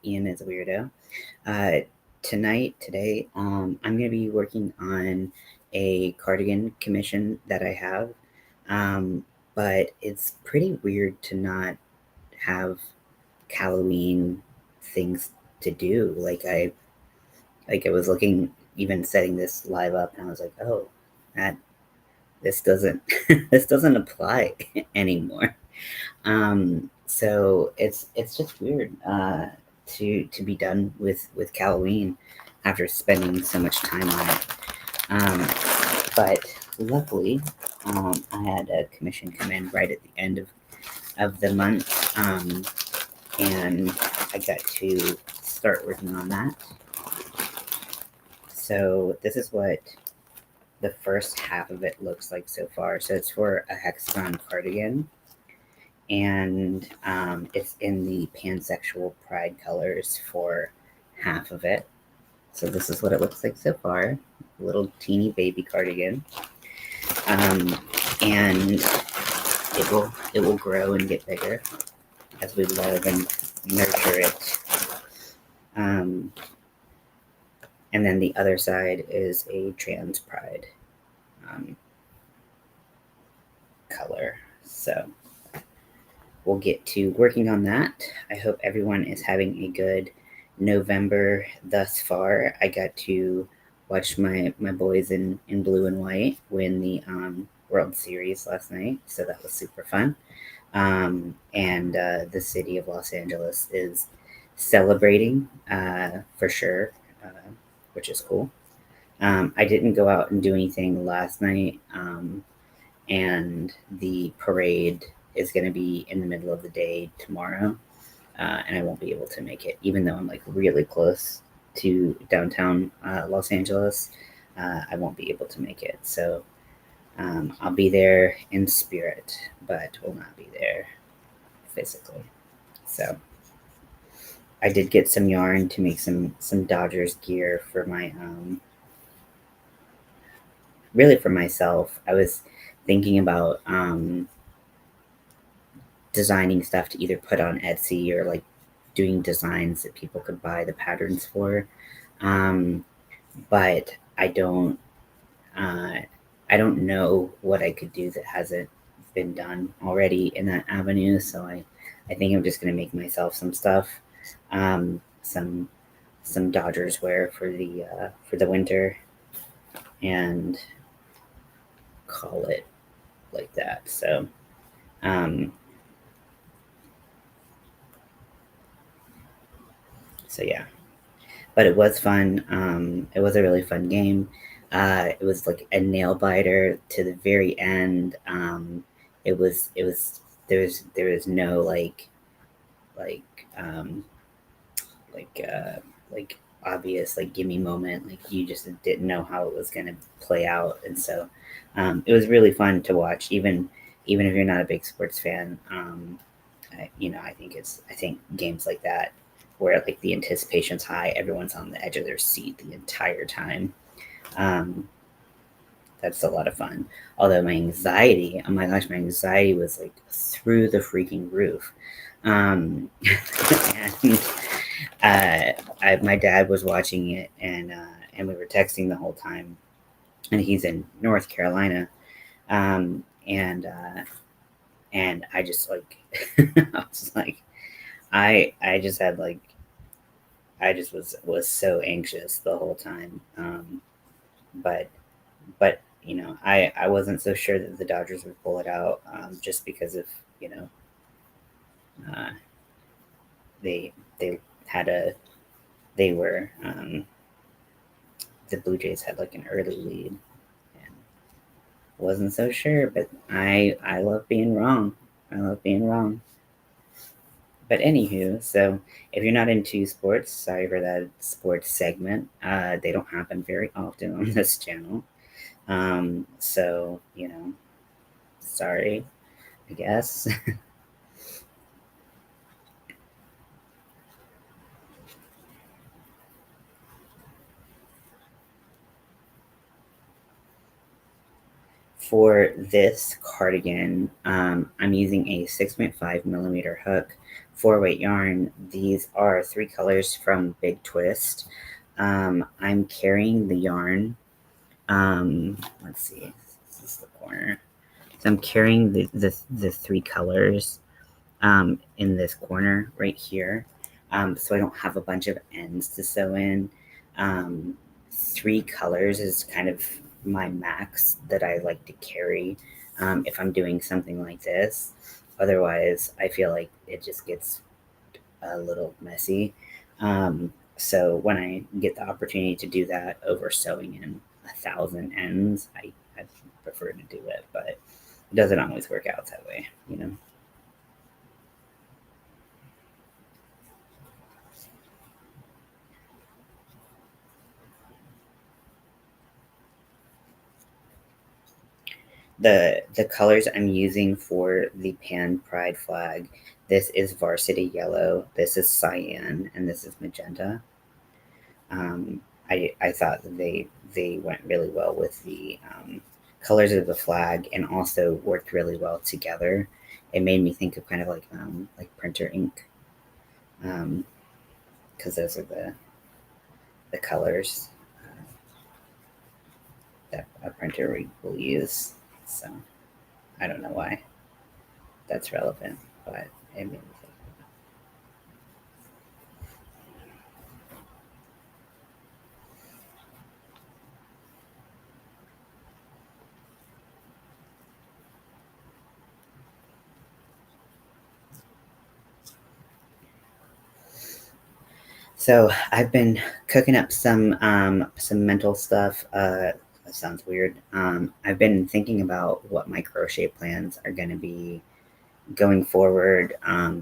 Ian is a weirdo. Uh, today, I'm going to be working on a cardigan commission that I have. Um, but it's pretty weird to not have Halloween things to do. I was looking, even setting this live up, and I was like, oh, that this doesn't this doesn't apply anymore. So it's just weird to be done with Halloween after spending so much time on it. But luckily, I had a commission come in right at the end of the month, and I got to start working on that. So this is what the first half of it looks like so far. So it's for a hexagon cardigan, and it's in the pansexual pride colors for half of it. So this is what it looks like so far. A little teeny baby cardigan, and it will grow and get bigger as we love and nurture it. Um, and then the other side is a trans pride um, color. So we'll get to working on that. I hope everyone is having a good November thus far. I got to watch my boys in blue and white win the World Series last night, so that was super fun. And the city of Los Angeles is celebrating for sure, which is cool. I didn't go out and do anything last night, and the parade is going to be in the middle of the day tomorrow, and I won't be able to make it, even though I'm like really close to downtown Los Angeles. I won't be able to make it, so I'll be there in spirit, but will not be there physically. So I did get some yarn to make some Dodgers gear for my really for myself. I was thinking about designing stuff to either put on Etsy or like doing designs that people could buy the patterns for. Um, but uh, I don't know what I could do that hasn't been done already in that avenue. So I think I'm just gonna make myself some stuff, um, some some Dodgers wear for the winter, and call it like that. Um, so yeah, but it was fun. It was a really fun game. It was like a nail biter to the very end. It was there was no like um, like obvious like gimme moment. Like you just didn't know how it was gonna play out, and so it was really fun to watch. Even if you're not a big sports fan, I think games like that where like the anticipation's high, everyone's on the edge of their seat the entire time. Um, that's a lot of fun. Although my anxiety, oh my gosh, my anxiety was like through the freaking roof. Um, and my dad was watching it, and we were texting the whole time. And he's in North Carolina, um, and uh, and I just like I was like I just had like I just was so anxious the whole time. But I wasn't so sure that the Dodgers would pull it out, just because of you know uh, they they had a they were the Blue Jays had like an early lead, and wasn't so sure. But I love being wrong. I love being wrong. But anywho, so if you're not into sports, sorry for that sports segment. They don't happen very often on this channel. So sorry, I guess. For this cardigan, I'm using a 6.5 millimeter hook 4-weight yarn. These are 3 colors from Big Twist. I'm carrying the yarn. Let's see. This is the corner. So I'm carrying the 3 colors in this corner right here. So I don't have a bunch of ends to sew in. 3 colors is kind of my max that I like to carry if I'm doing something like this. Otherwise, I feel like it just gets a little messy. So when I get the opportunity to do that over sewing in 1,000 ends, I prefer to do it, but it doesn't always work out that way, you know? The colors I'm using for the Pan Pride flag, this is Varsity Yellow, this is Cyan, and this is Magenta. I thought that they went really well with the colors of the flag and also worked really well together. It made me think of kind of like printer ink, because those are the colors that a printer will use. So I don't know why that's relevant, but it made me think. So I've been cooking up some mental stuff. That sounds weird. I've been thinking about what my crochet plans are going to be going forward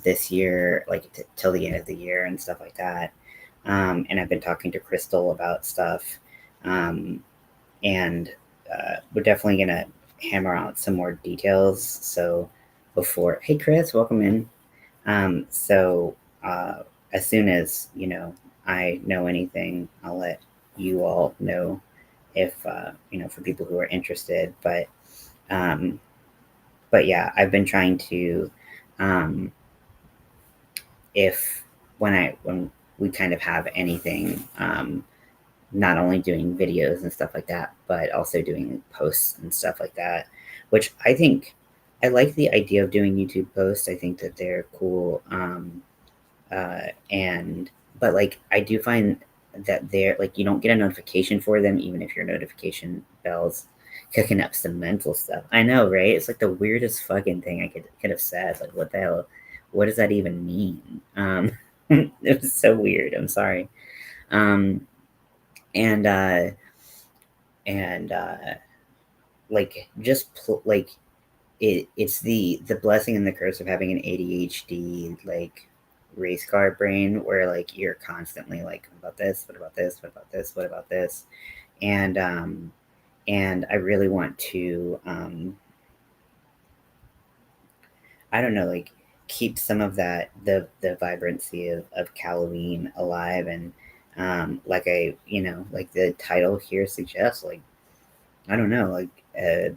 this year, like till the end of the year and stuff like that. And I've been talking to Crystal about stuff, um, and we're definitely going to hammer out some more details. So before, hey Chris, welcome in. So as soon as I know anything, I'll let you all know if for people who are interested. Um, but yeah, I've been trying to um, if when we kind of have anything, not only doing videos and stuff like that, but also doing posts and stuff like that, which I think I like the idea of doing YouTube posts. I think that they're cool. And but like I do find that they're like you don't get a notification for them even if your notification bells cooking up some mental stuff. I know, right? It's like the weirdest fucking thing I could have said. Like what the hell? What does that even mean? It was so weird. I'm sorry. Um, and and like like it's the blessing and the curse of having an ADHD like race car brain where like you're constantly like what about this, what about this, what about this, what about this, and I really want to I don't know, like keep some of that the vibrancy of Halloween alive, and like like the title here suggests, like I don't know, like I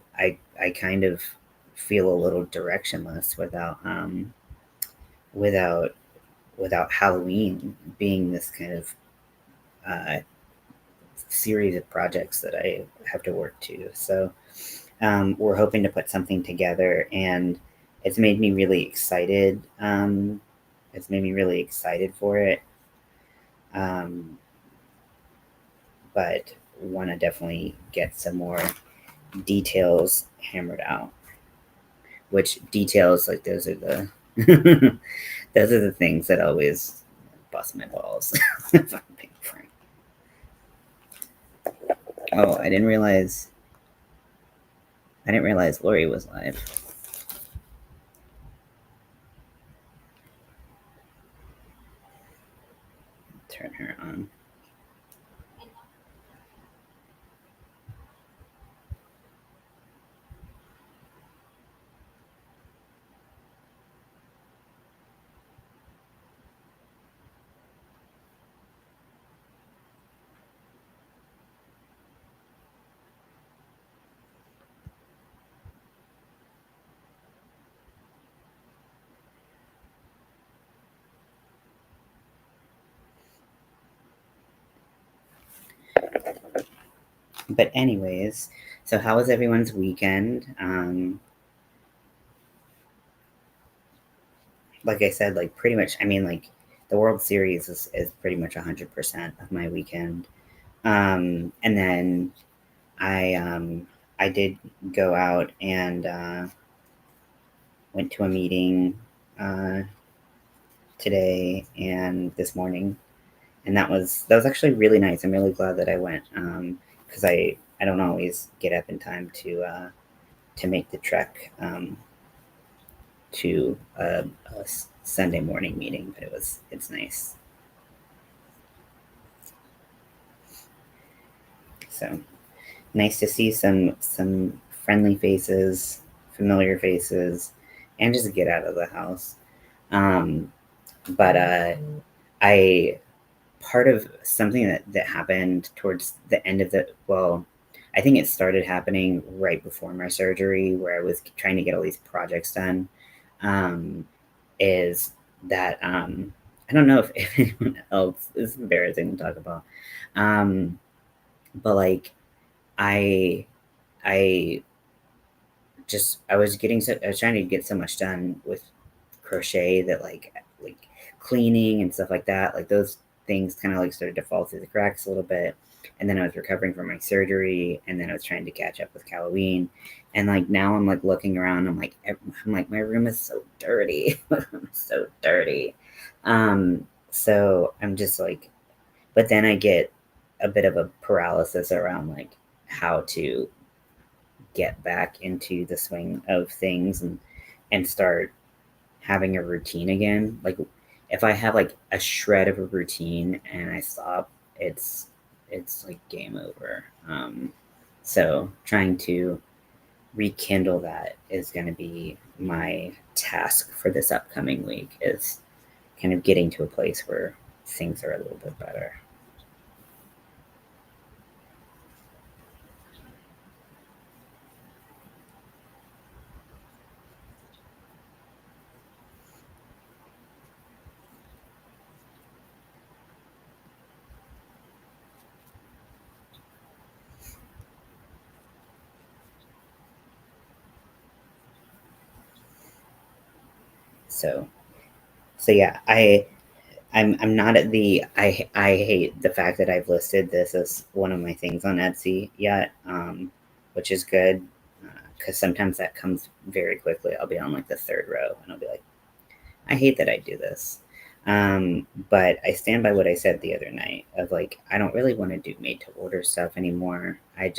kind of feel a little directionless without without Halloween being this kind of uh, series of projects that I have to work to. So we're hoping to put something together, and it's made me really excited. It's made me really excited for it, um, but want to definitely get some more details hammered out. Which details like those are the those are the things that always bust my balls. If I'm being frank. Oh, I didn't realize Lori was live. Turn her on. But anyways, so how was everyone's weekend? Like I said, like pretty much, I mean, like the World Series is pretty much 100% of my weekend. And then I did go out and went to a meeting uh, today and this morning, and that was actually really nice. I'm really glad that I went because I don't always get up in time to make the trek to a Sunday morning meeting, but it's nice. So nice to see some friendly faces, familiar faces, and just get out of the house. Um, but I part of something that happened towards the end of the well, I think it started happening right before my surgery, where I was trying to get all these projects done. Um, is that I don't know if anyone else is embarrassing to talk about, um, but like I I I was getting I was trying to get so much done with crochet that like cleaning and stuff like that, like those things kind of like started to fall through the cracks a little bit. And then I was recovering from my surgery, and then I was trying to catch up with Halloween. And like now I'm like looking around, I'm like my room is so dirty. So dirty. So I'm just like, but then I get a bit of a paralysis around like how to get back into the swing of things and start having a routine again. Like if I have like a shred of a routine and I stop, it's like game over. So trying to rekindle that is going to be my task for this upcoming week, is kind of getting to a place where things are a little bit better. So so yeah, I'm not at the I hate the fact that I've listed this as one of my things on Etsy yet, which is good because sometimes that comes very quickly. I'll be on like the third row and I'll be like, I hate that I do this. But I stand by what I said the other night of like I don't really want to do made to order stuff anymore. I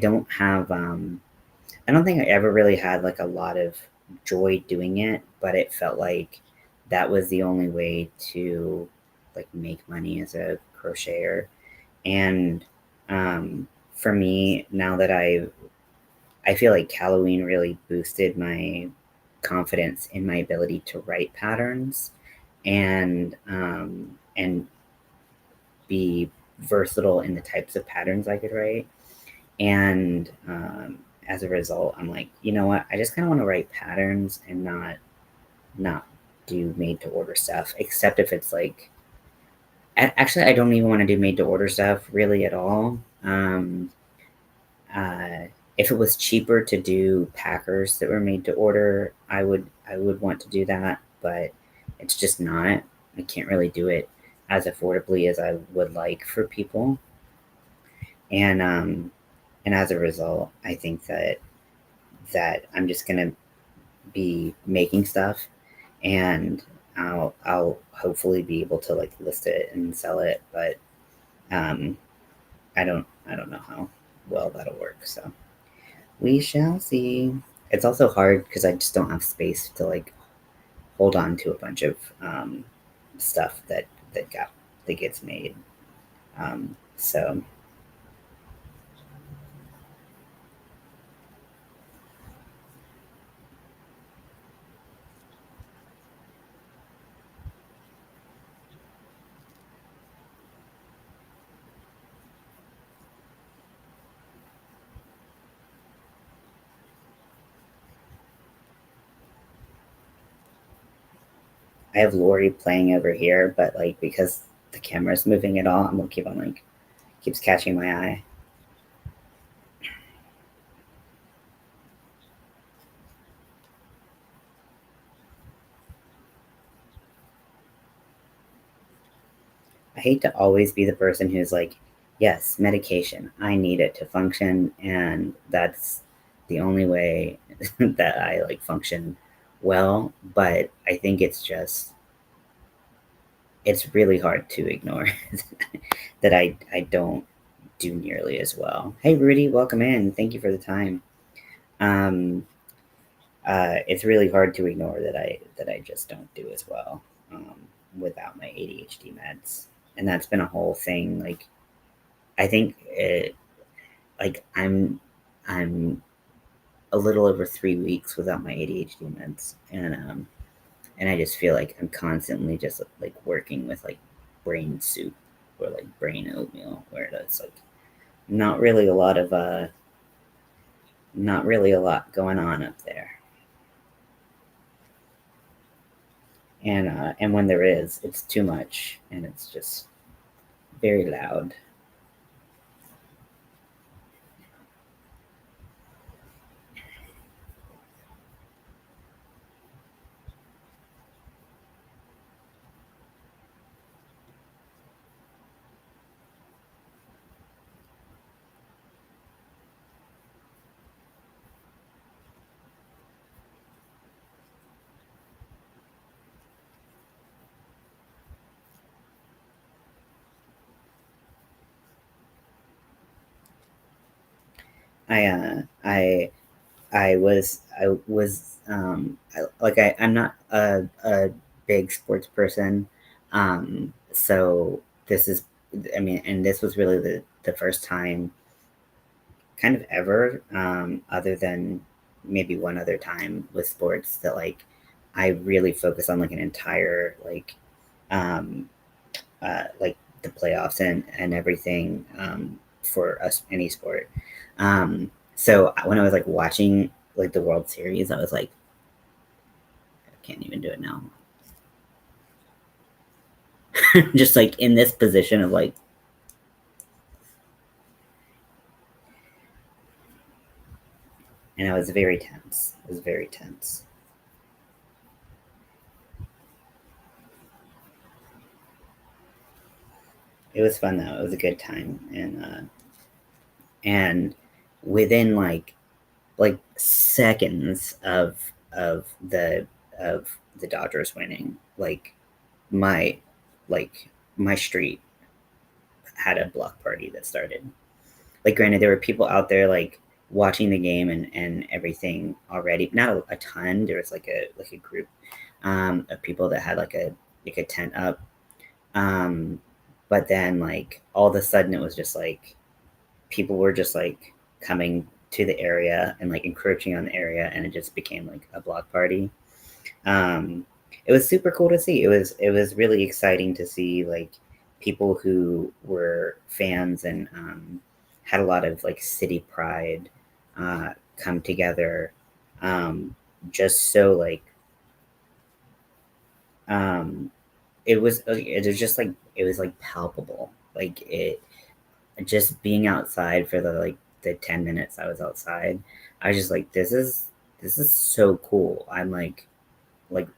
don't have I don't think I ever really had like a lot of joy doing it, but it felt like that was the only way to like make money as a crocheter. And for me, now that I feel like Halloween really boosted my confidence in my ability to write patterns and be versatile in the types of patterns I could write. And as a result, I'm like, you know what? I just kind of want to write patterns and not do made to order stuff, except if it's like actually I don't even want to do made to order stuff really at all. Uh, if it was cheaper to do packers that were made to order, I would want to do that, but it's just not. I can't really do it as affordably as I would like for people, and as a result, I think that I'm just gonna be making stuff, and I'll hopefully be able to like list it and sell it, but um, I don't know how well that'll work. So we shall see. It's also hard because I just don't have space to like hold on to a bunch of stuff that gets made. So I have Lori playing over here, but like because the camera's moving at all, I'm gonna keep on like keeps catching my eye. I hate to always be the person who's like, yes, medication, I need it to function, and that's the only way that I like function well. But I think it's really hard to ignore that I don't do nearly as well. Hey Rudy, welcome in. Thank you for the time. Um, it's really hard to ignore that I just don't do as well um, without my ADHD meds, and that's been a whole thing. Like I think like I'm a little over 3 weeks without my ADHD meds, and I just feel like I'm constantly just like working with like brain soup or like brain oatmeal, where it's like not really a lot of not really a lot going on up there. And when there is, it's too much, and it's just very loud. I uh, I I was I'm not a big sports person, so this is I mean, and this was really the first time kind of ever, other than maybe one other time with sports that like I really focus on like an entire um, like the playoffs and everything for us any sport. So when I was like watching like the World Series, I was like, I can't even do it now. Just like in this position of like, and I was very tense. It was very tense. It was fun though. It was a good time, and within like seconds of the Dodgers winning, my like my street had a block party that started. Like, granted, there were people out there like watching the game and everything already. Not a ton. There was like a group of people that had like a tent up. Um, but then like all of a sudden it was just like people were just like coming to the area and like encroaching on the area, and it just became like a block party. Um, it was super cool to see. It was really exciting to see like people who were fans and had a lot of like city pride come together. Um, just so like um, it was just like it was like palpable. Like it just being outside for the 10 minutes I was outside. I was just like, this is so cool. I'm like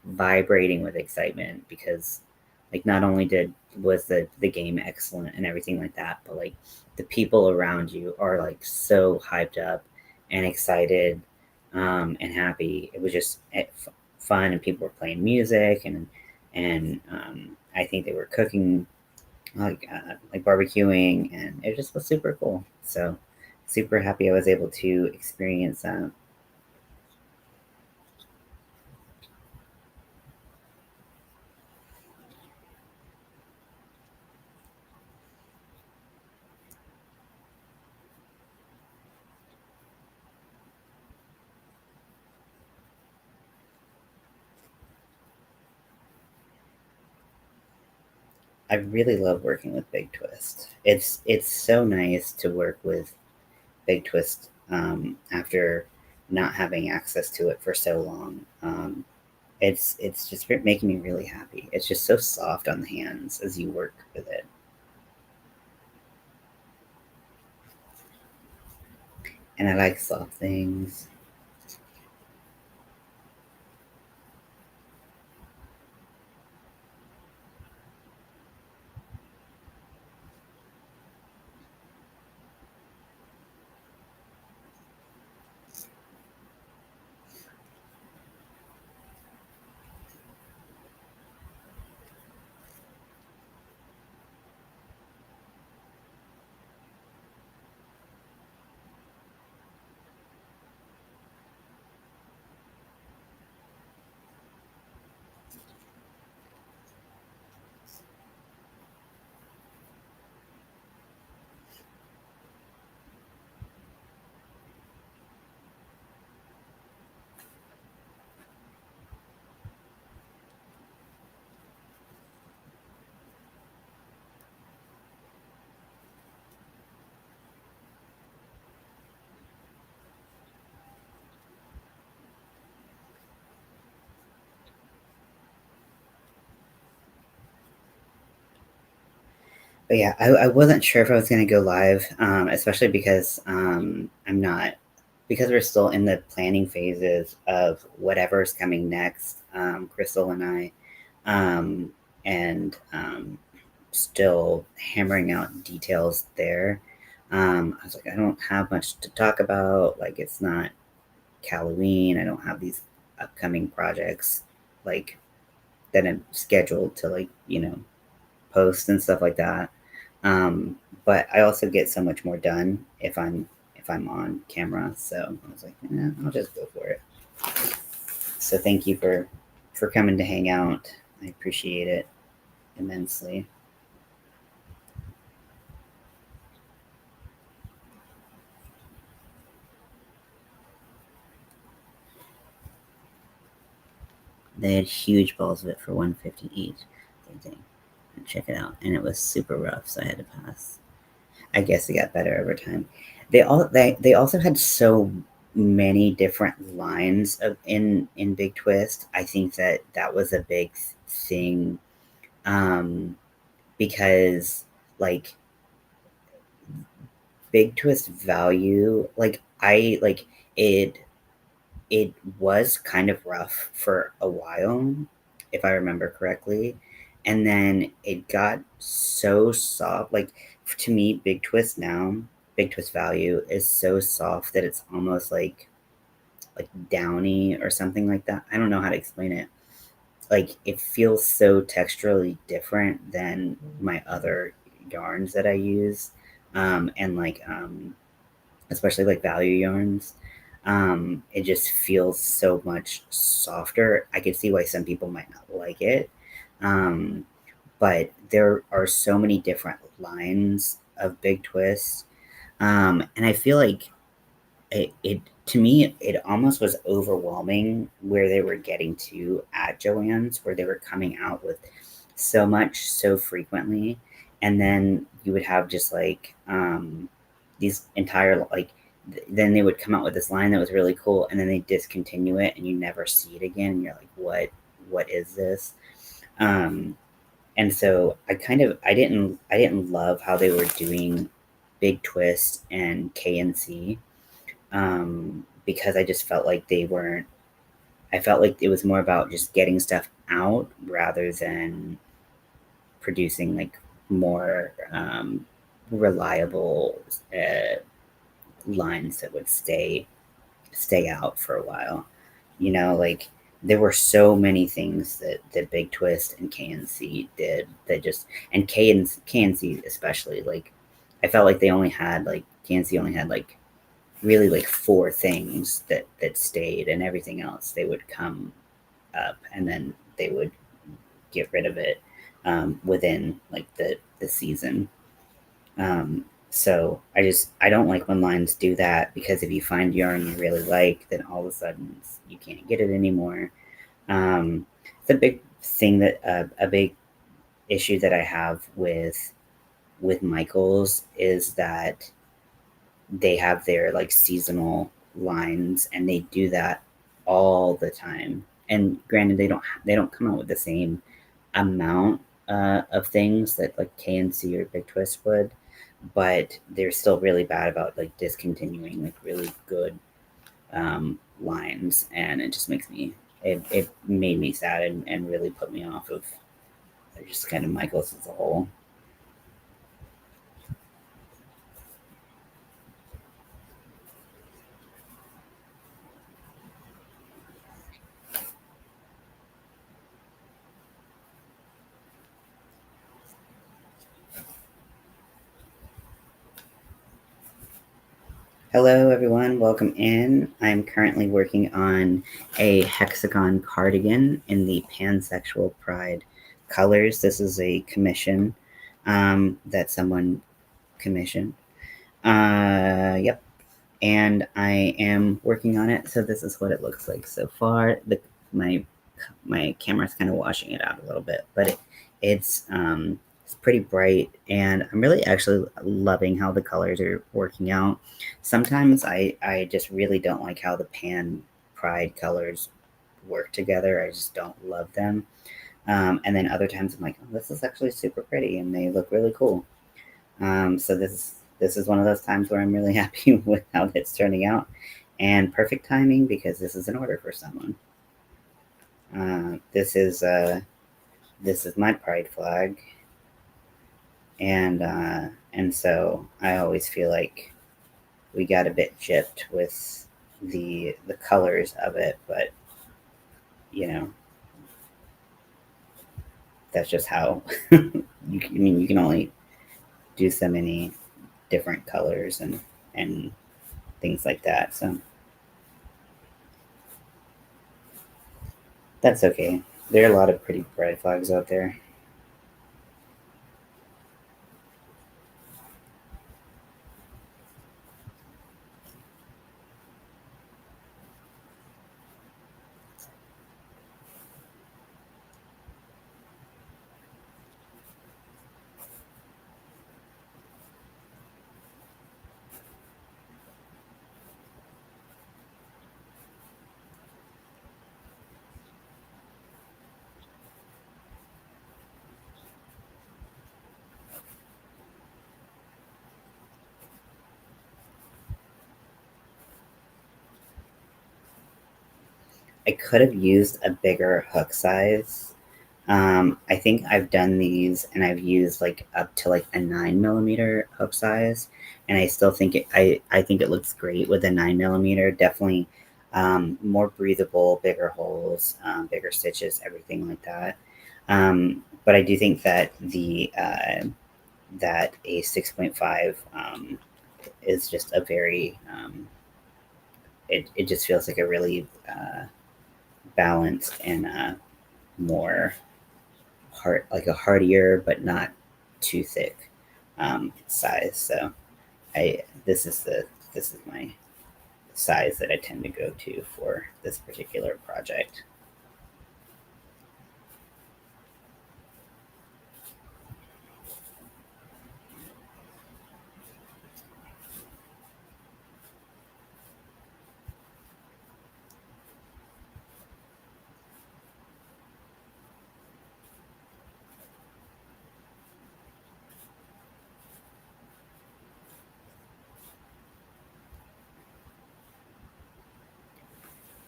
vibrating with excitement because like not only did was the game excellent and everything like that, but like the people around you are like so hyped up and excited and happy. It was just fun, and people were playing music, and I think they were cooking like barbecuing, and it just was super cool. So super happy I was able to experience that. I really love working with Big Twist. It's so nice to work with Big Twist after not having access to it for so long. It's just making me really happy. It's just so soft on the hands as you work with it, and I like soft things. But yeah, I wasn't sure if I was going to go live, especially because I'm not, because we're still in the planning phases of whatever's coming next, Crystal and I, um, and still hammering out details there. I was like, I don't have much to talk about. Like, it's not Halloween. I don't have these upcoming projects like that I'm scheduled to post and stuff like that. But I also get so much more done if I'm on camera. So I was like, I'll just go for it. So thank you for coming to hang out. I appreciate it immensely. They had huge balls of it for 150 each. Check it out, and it was super rough, so I had to pass. I guess it got better over time. They also had so many different lines in Big Twist. I think that was a big thing, um, because like Big Twist value, it it was kind of rough for a while, if I remember correctly. And then it got so soft. Like, to me, Big Twist value is so soft that it's almost like downy or something like that. I don't know how to explain it. Like, it feels so texturally different than my other yarns that I use. And especially like value yarns. It just feels so much softer. I can see why some people might not like it. Um, but there are so many different lines of Big Twist. And I feel like it to me, it almost was overwhelming where they were getting to at Joann's, where they were coming out with so much so frequently. And then you would have just these entire then they would come out with this line that was really cool, and then they discontinue it and you never see it again, and you're like, what is this? um and so I didn't love how they were doing Big Twist and KNC, because I just felt like they weren't. I felt like it was more about just getting stuff out rather than producing like more reliable lines that would stay out for a while. Like there were so many things that Big Twist and KNC did that just and KNC especially, like I felt like they only had like KNC only had like really like four things that stayed, and everything else they would come up and then they would get rid of it within like the season. So I don't like when lines do that, because if you find yarn you really like, then all of a sudden you can't get it anymore. It's a big thing that a big issue that I have with Michaels is that they have their like seasonal lines, and they do that all the time. And granted, they don't come out with the same amount of things that like KNC or Big Twist would, but they're still really bad about like discontinuing like really good lines, and it just makes me it made me sad, and really put me off of just kind of Michaels as a whole. Hello, everyone. Welcome in. I'm currently working on a hexagon cardigan in the Pansexual Pride colors. This is a commission that someone commissioned. Yep. And I am working on it. So this is what it looks like so far. My my camera's kind of washing it out a little bit, but it's pretty bright, and I'm really actually loving how the colors are working out. Sometimes I just really don't like how the Pan Pride colors work together. I just don't love them. And then other times I'm like, oh, this is actually super pretty, and they look really cool. So this is one of those times where I'm really happy with how it's turning out, and perfect timing because this is an order for someone. Uh, this is uh, this is my pride flag, and so I always feel like we got a bit gypped with the colors of it, but you know that's just how I mean you can only do so many different colors and things like that. So that's okay. There are a lot of pretty pride flags out there. I could have used a bigger hook size. I think I've done these and I've used like up to like a 9 millimeter hook size, and I still think I think it looks great with a 9 millimeter. Definitely more breathable, bigger holes, bigger stitches, everything like that. But I do think that the that a 6.5 is just a very it just feels like a really balanced and more hard, like a hardier but not too thick size. So I this is my size that I tend to go to for this particular project.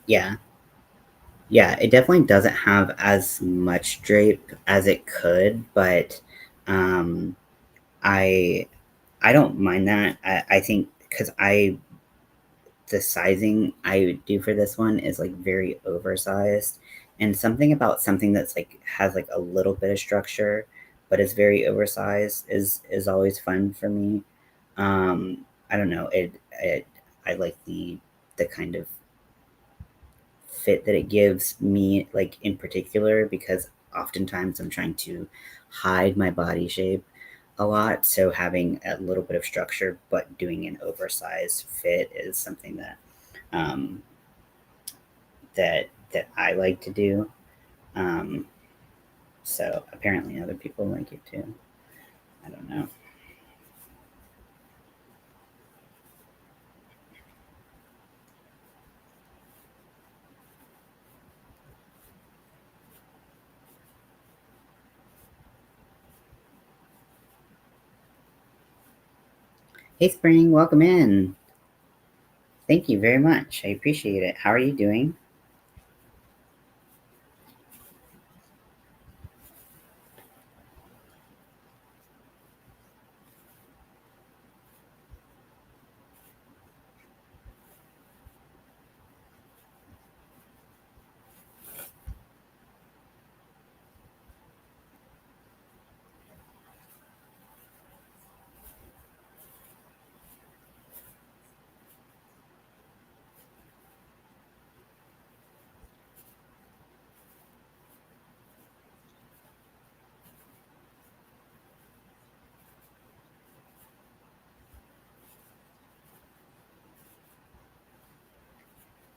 Yeah, yeah, it definitely doesn't have as much drape as it could, but um, I I don't mind that. I think because I the sizing I would do for this one is like very oversized, and something about something that's like has like a little bit of structure but is very oversized is always fun for me. I don't know, it I like the kind of fit that it gives me, like in particular, because oftentimes I'm trying to hide my body shape a lot. So having a little bit of structure but doing an oversized fit is something um, that I like to do. Um, so apparently other people like it too. I don't know. Hey Spring, welcome in. Thank you very much. I appreciate it. How are you doing?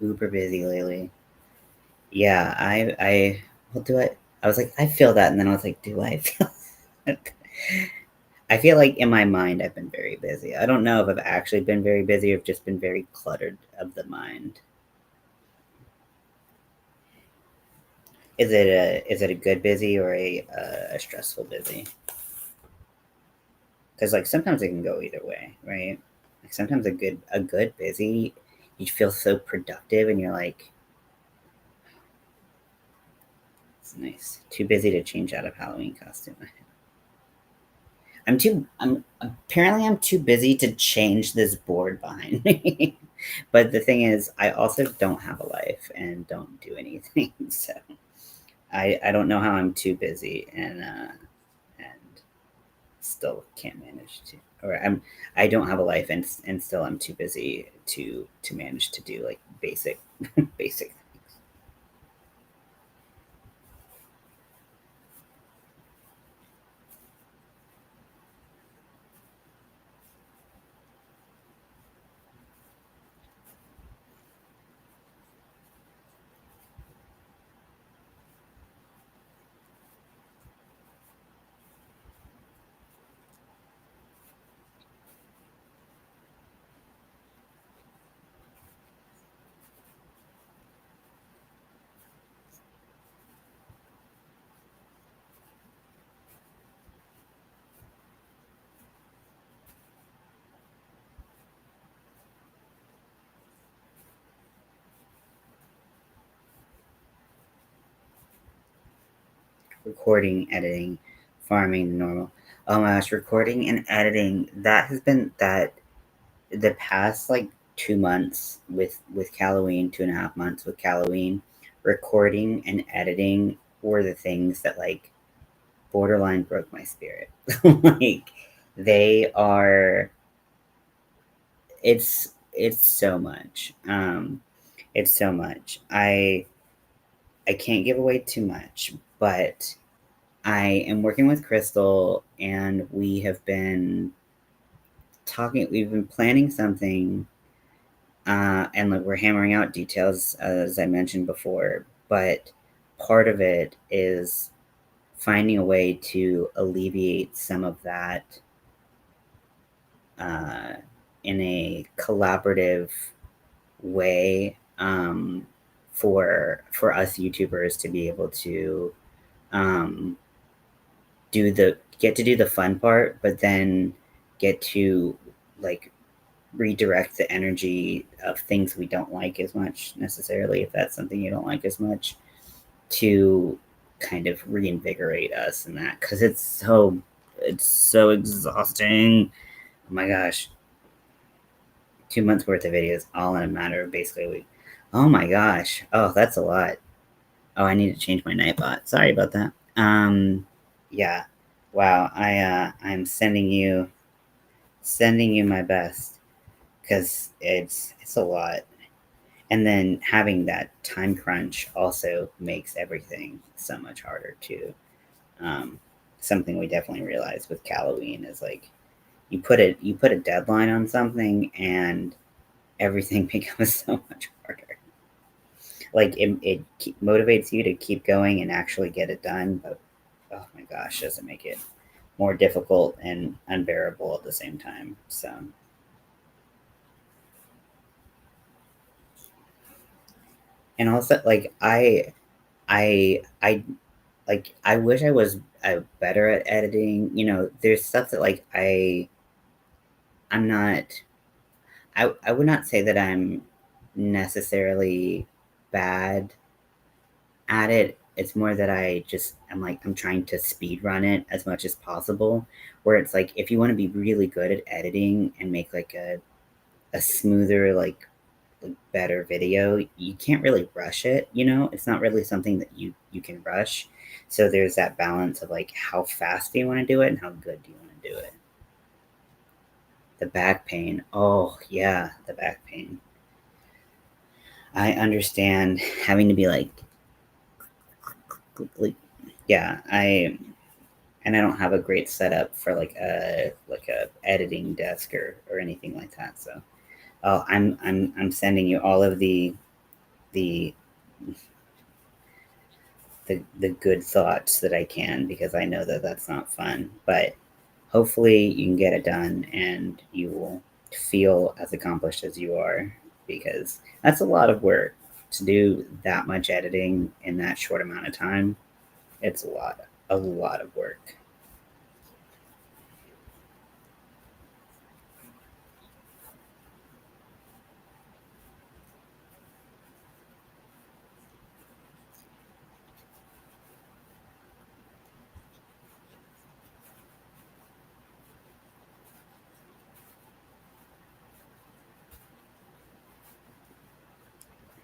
Uber busy lately. Yeah, I well do I was like, I feel that, and then I was like, do I feel that? I feel like in my mind I've been very busy. I don't know if I've actually been very busy or if just been very cluttered of the mind. Is it a good busy or a stressful busy? because like sometimes it can go either way, right? Like sometimes a good busy, you feel so productive and you're like, it's nice. Too busy to change out of Halloween costume. I'm too busy to change this board behind me. But the thing is, I also don't have a life and don't do anything. So I don't know how I'm too busy and still can't manage to, or I don't have a life and still I'm too busy to manage to do like basic basic. Recording, editing, farming, normal. Oh my gosh, recording and editing. That has been that the past like 2 months with Halloween, 2.5 months with Halloween. Recording and editing were the things that like borderline broke my spirit. Like they are. It's so much. It's so much. I can't give away too much, but I am working with Crystal, and we have been talking. We've been planning something, and like we're hammering out details, as I mentioned before. But part of it is finding a way to alleviate some of that uh, in a collaborative way, for us YouTubers to be able to um, get to do the fun part, but then get to like redirect the energy of things we don't like as much necessarily, if that's something you don't like as much, to kind of reinvigorate us in that, because it's so exhausting. Oh my gosh, 2 months worth of videos all in a matter of basically a week. Oh my gosh, oh, that's a lot. Oh, I need to change my nightbot, sorry about that. Yeah, wow, I'm sending you my best, because it's a lot. And then having that time crunch also makes everything so much harder too. Um, Something we definitely realized with Halloween is like you put a deadline on something and everything becomes so much harder. Like it motivates you to keep going and actually get it done, but oh my gosh, does it make it more difficult and unbearable at the same time. So, and also like I like I wish I was better at editing. There's stuff that like I'm not. I would not say that I'm necessarily bad at it. It's more that I'm trying to speed run it as much as possible. Where it's like if you want to be really good at editing and make like a smoother like better video, you can't really rush it. It's not really something that you can rush. So there's that balance of like how fast do you want to do it and how good do you want to do it. The back pain, oh yeah, the back pain. I understand having to be like yeah, I don't have a great setup for like a editing desk or anything like that. So I'm sending you all of the the good thoughts that I can, because I know that that's not fun. But hopefully you can get it done and you will feel as accomplished as you are, because that's a lot of work to do that much editing in that short amount of time. It's a lot of work.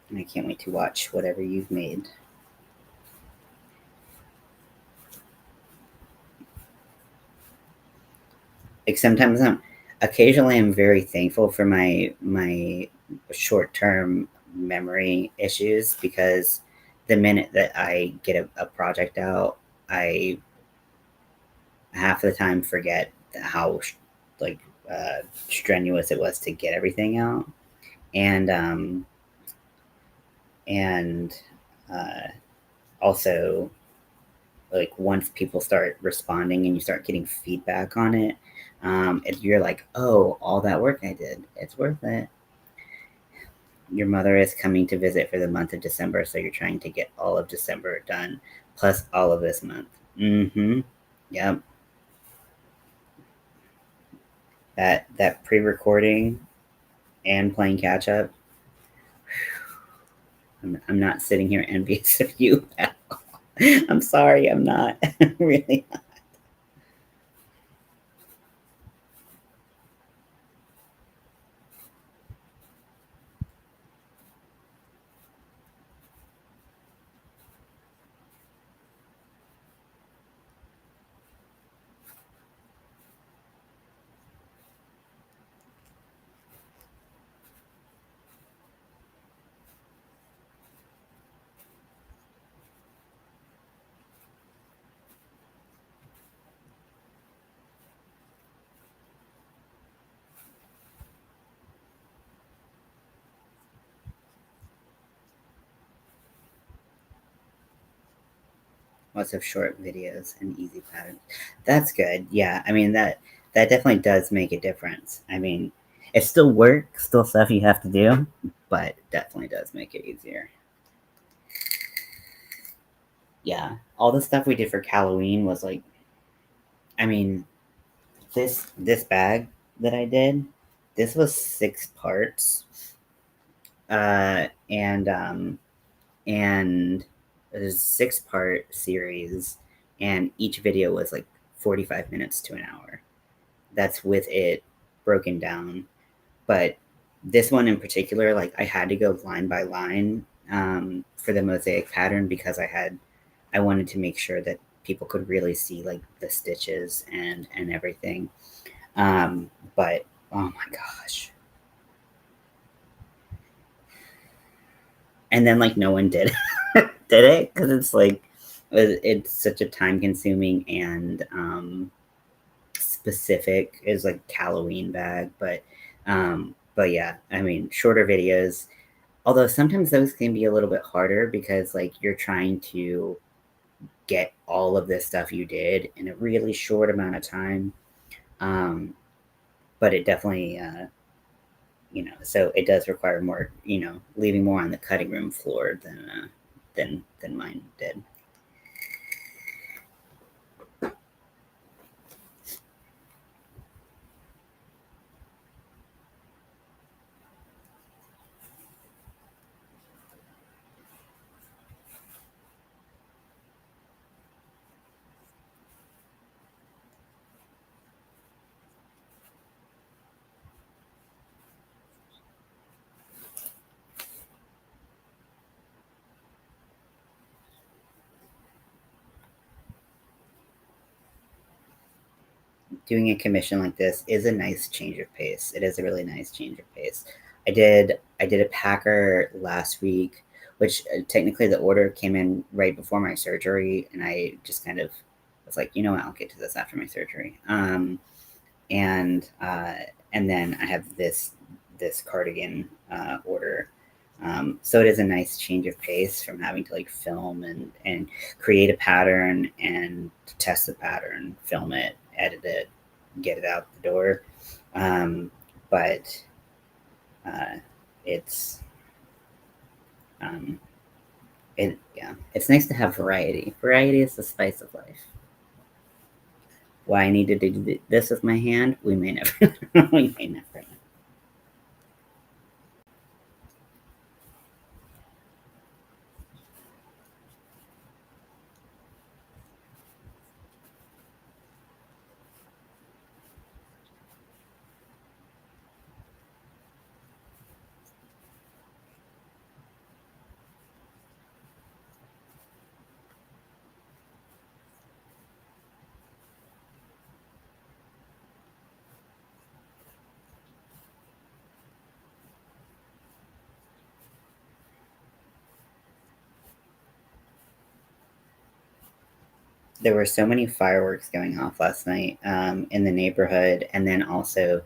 And I can't wait to watch whatever you've made. Like sometimes occasionally I'm very thankful for my short term memory issues because the minute that I get a project out, I half the time forget how like strenuous it was to get everything out, and and uh, also like once people start responding and you start getting feedback on it, you're like, oh, all that work I did, it's worth it. Your mother is coming to visit for the month of December, so you're trying to get all of December done, plus all of this month. Mm-hmm. Yep. That pre-recording and playing catch up. I'm not sitting here envious of you at all. I'm sorry, I'm not. Really. Lots of short videos and easy patterns. That's good. Yeah, I mean that definitely does make a difference. I mean, it's still work, still stuff you have to do, but it definitely does make it easier. Yeah, all the stuff we did for Halloween was like, I mean, this bag that I did, this was 6 parts, and it was a 6 part series, and each video was like 45 minutes to an hour. That's with it broken down. But this one in particular, like I had to go line by line for the mosaic pattern because I wanted to make sure that people could really see like the stitches and everything. But oh my gosh. And then like no one did did it because it's like it's such a time consuming and specific is like Halloween bag, but yeah, I mean shorter videos. Although sometimes those can be a little bit harder because like you're trying to get all of this stuff you did in a really short amount of time. Um, but it definitely, so it does require more, leaving more on the cutting room floor than mine did. Doing a commission like this is a nice change of pace. It is a really nice change of pace. I did a packer last week, which technically the order came in right before my surgery, and I just kind of was like, you know what, I'll get to this after my surgery. And and then I have this cardigan order. So it is a nice change of pace from having to like film and create a pattern and test the pattern, film it, edit it, get it out the door. Um, but uh, it's um, it's nice to have variety. Variety is the spice of life. Why I needed to do this with my hand, we may never, we may never know. there were so many fireworks going off last night in the neighborhood, and then also,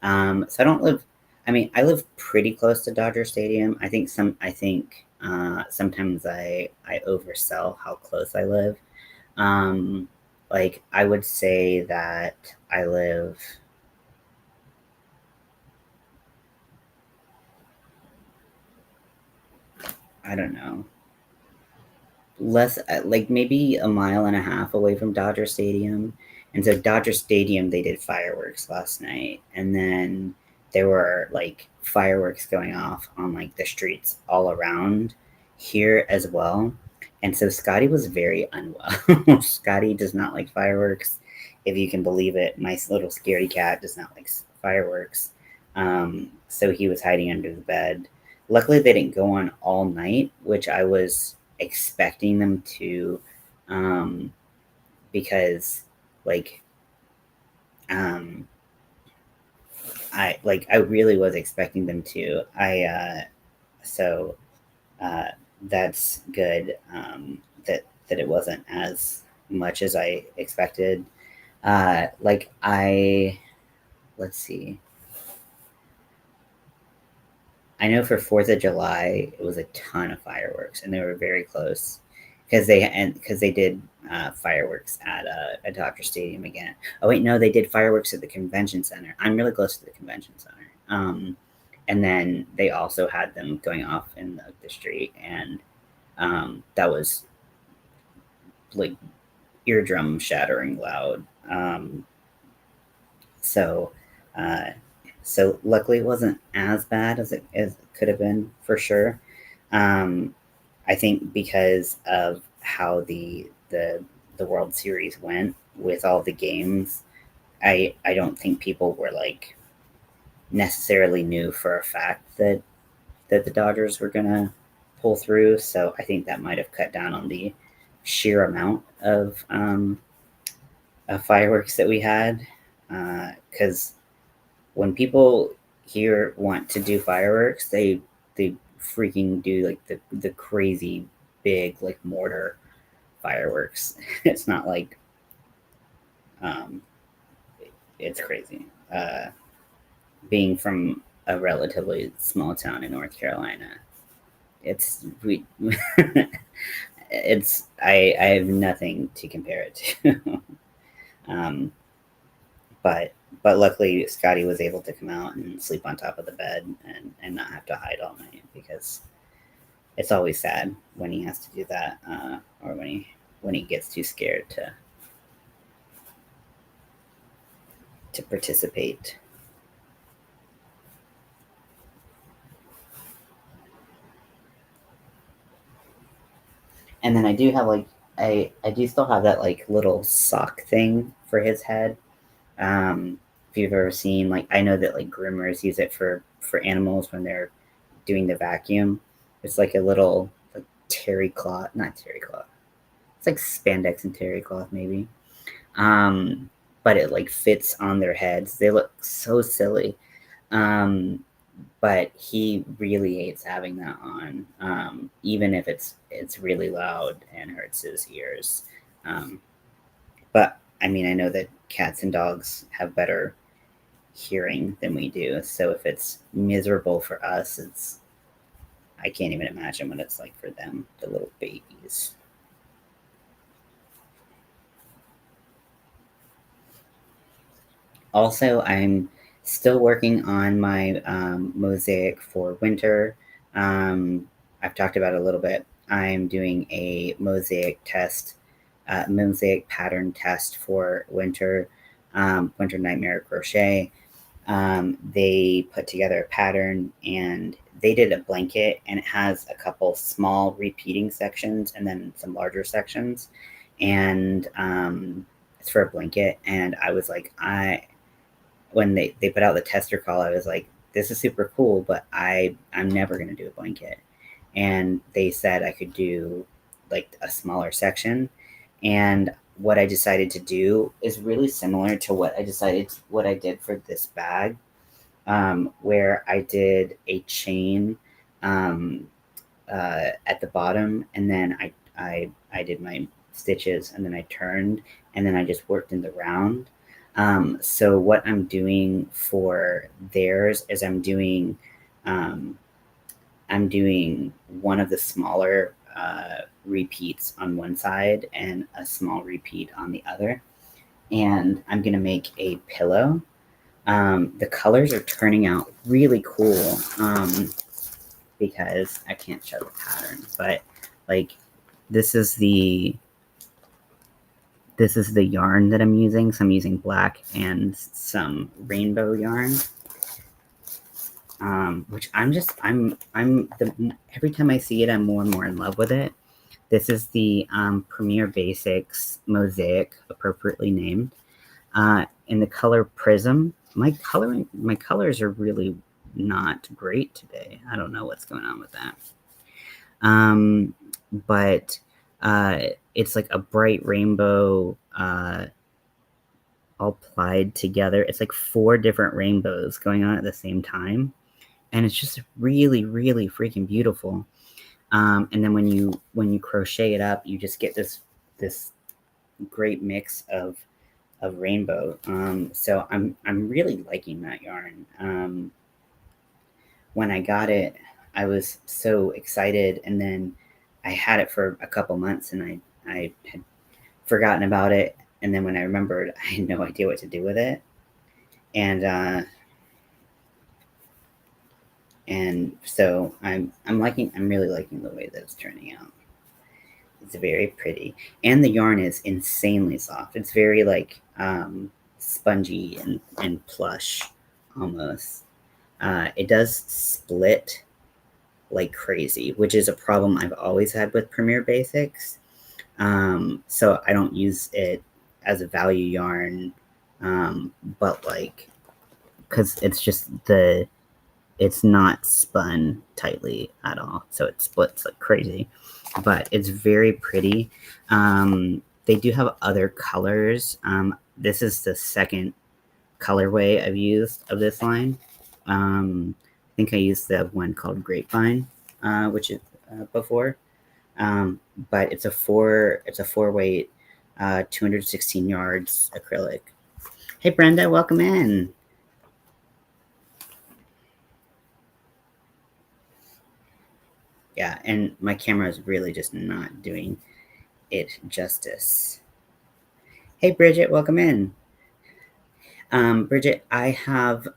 so I don't live. I mean, I live pretty close to Dodger Stadium. I think sometimes I oversell how close I live. Um, like I would say that I live. I don't know, less like maybe a mile and a half away from Dodger Stadium. And so Dodger Stadium, they did fireworks last night, and then there were like fireworks going off on like the streets all around here as well. And so Scotty was very unwell. Scotty does not like fireworks, if you can believe it. My little scaredy cat does not like fireworks. So he was hiding under the bed. Luckily, they didn't go on all night, which I was expecting them to, um, because like um, I really was expecting them to. So uh, that's good, that it wasn't as much as I expected. Like I let's see. I know for Fourth of July it was a ton of fireworks, and they were very close because they did fireworks at Dodger Stadium again. Oh wait, no, they did fireworks at the convention center. I'm really close to the convention center, and then they also had them going off in the street, and that was like eardrum shattering loud. So uh, so luckily it wasn't as bad as it could have been for sure. Um, I think because of how the World Series went with all the games, I don't think people were like necessarily knew for a fact that the Dodgers were gonna pull through. So I think that might have cut down on the sheer amount of fireworks that we had. Because when people here want to do fireworks, they freaking do like the crazy big like mortar fireworks. It's not like um, it's crazy. Being from a relatively small town in North Carolina, it's we. I have nothing to compare it to. um, but luckily Scotty was able to come out and sleep on top of the bed and not have to hide all night, because it's always sad when he has to do that, or when he gets too scared to participate. And then I do have like I do still have that like little sock thing for his head. If you've ever seen, like, I know that like groomers use it for animals when they're doing the vacuum. It's like a little like terry cloth, not terry cloth. It's like spandex and terry cloth maybe. But it like fits on their heads. They look so silly. Um, but he really hates having that on, even if it's really loud and hurts his ears. Um, but I mean, I know that cats and dogs have better hearing than we do. So if it's miserable for us, it's I can't even imagine what it's like for them, the little babies. Also, I'm still working on my mosaic for winter. I've talked about it a little bit. I'm doing a mosaic pattern test for winter, Winter Nightmare Crochet. They put together a pattern, and they did a blanket, and it has a couple small repeating sections and then some larger sections. And it's for a blanket. And I was like, when they put out the tester call, I was like, this is super cool, but I'm never gonna do a blanket. And they said I could do like a smaller section. And what I decided to do is really similar to what I did for this bag, where I did a chain at the bottom, and then I did my stitches, and then I turned, and then I just worked in the round. So what I'm doing for theirs is um, I'm doing one of the smaller repeats on one side and a small repeat on the other, and I'm gonna make a pillow. The colors are turning out really cool because I can't show the pattern, but like this is the yarn that I'm using. So I'm using black and some rainbow yarn, which every time I see it, I'm more and more in love with it. This is the Premier Basics Mosaic, appropriately named, in the color Prism. My colors are really not great today. I don't know what's going on with that. But it's like a bright rainbow all plied together. It's like 4 different rainbows going on at the same time, and it's just really, really freaking beautiful. And then when you crochet it up, you just get this great mix of rainbow. So I'm really liking that yarn. When I got it, I was so excited, and then I had it for a couple months, and I had forgotten about it. And then when I remembered, I had no idea what to do with it. And so I'm really liking the way that it's turning out. It's very pretty, and the yarn is insanely soft. It's very like spongy and plush almost. It does split like crazy, which is a problem I've always had with Premier Basics. So I don't use it as a value yarn, but like, because it's not spun tightly at all, so it splits like crazy, but it's very pretty. They do have other colors. This is the second colorway I've used of this line. I think I used the one called Grapevine, which is before, but it's a 4 weight, 216 yards acrylic. Hey Brenda, welcome in. Yeah, and my camera is really just not doing it justice. Hey Bridget, welcome in. Bridget, I have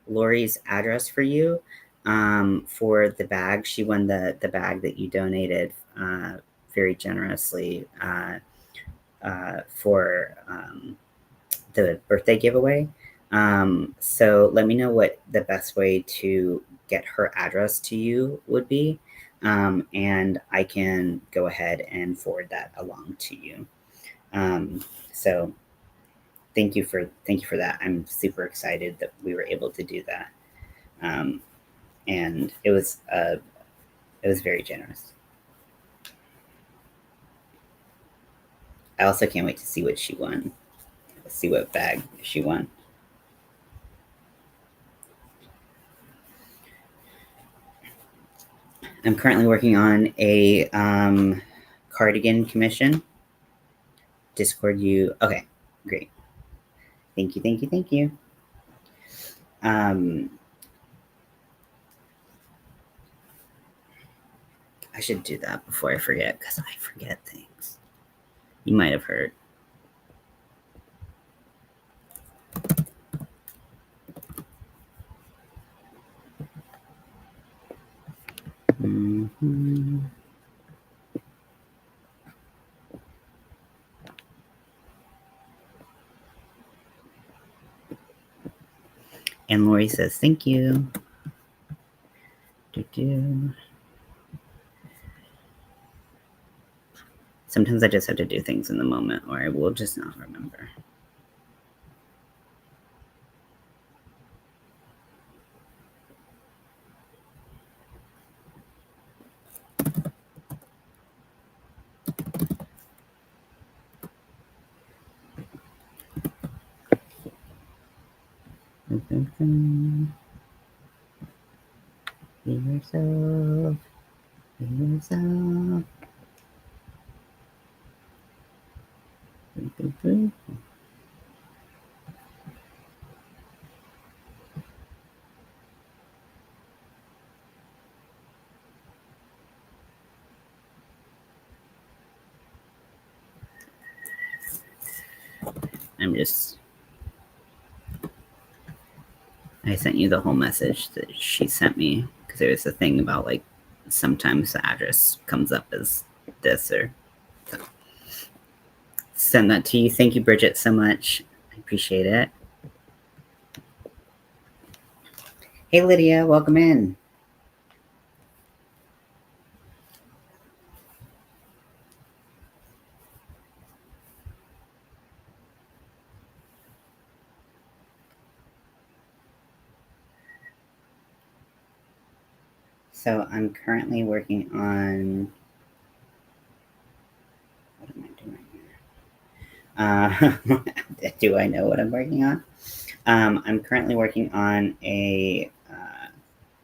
Lori's address for you for the bag. She won the bag that you donated very generously for the birthday giveaway. So let me know what the best way to get her address to you would be, and I can go ahead and forward that along to you. So thank you for that. I'm super excited that we were able to do that, and it was very generous. I also can't wait to see what she won. See what bag she won. I'm currently working on a cardigan commission. Discord you. Okay, great. Thank you, thank you, thank you. I should do that before I forget, because I forget things. You might have heard. Mm-hmm. And Lori says, thank you. Sometimes I just have to do things in the moment, or I will just not remember. Be yourself. Here's up. Boop, boop, boop. I sent you the whole message that she sent me because there was a thing about like sometimes the address comes up as this or so. Send that to you. Thank you, Bridget, so much. I appreciate it. Hey, Lydia, welcome in. So I'm currently working on, what am I doing here? Do I know what I'm working on? I'm currently working on a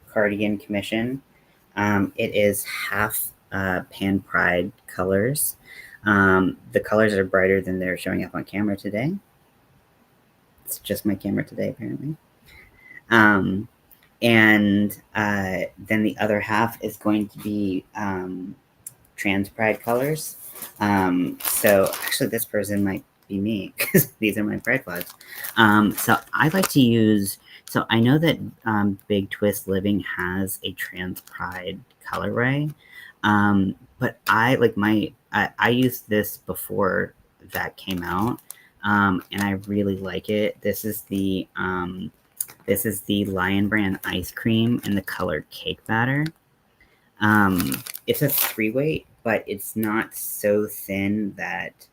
cardigan commission. It is half Pan Pride colors. The colors are brighter than they're showing up on camera today. It's just my camera today, apparently. And then the other half is going to be trans pride colors. So actually, this person might be me because these are my pride flags. So I like to use. So I know that Big Twist Living has a trans pride colorway, but I like I used this before that came out, and I really like it. This is the Lion Brand ice cream in the color cake batter. It's a 3-weight, but it's not so thin that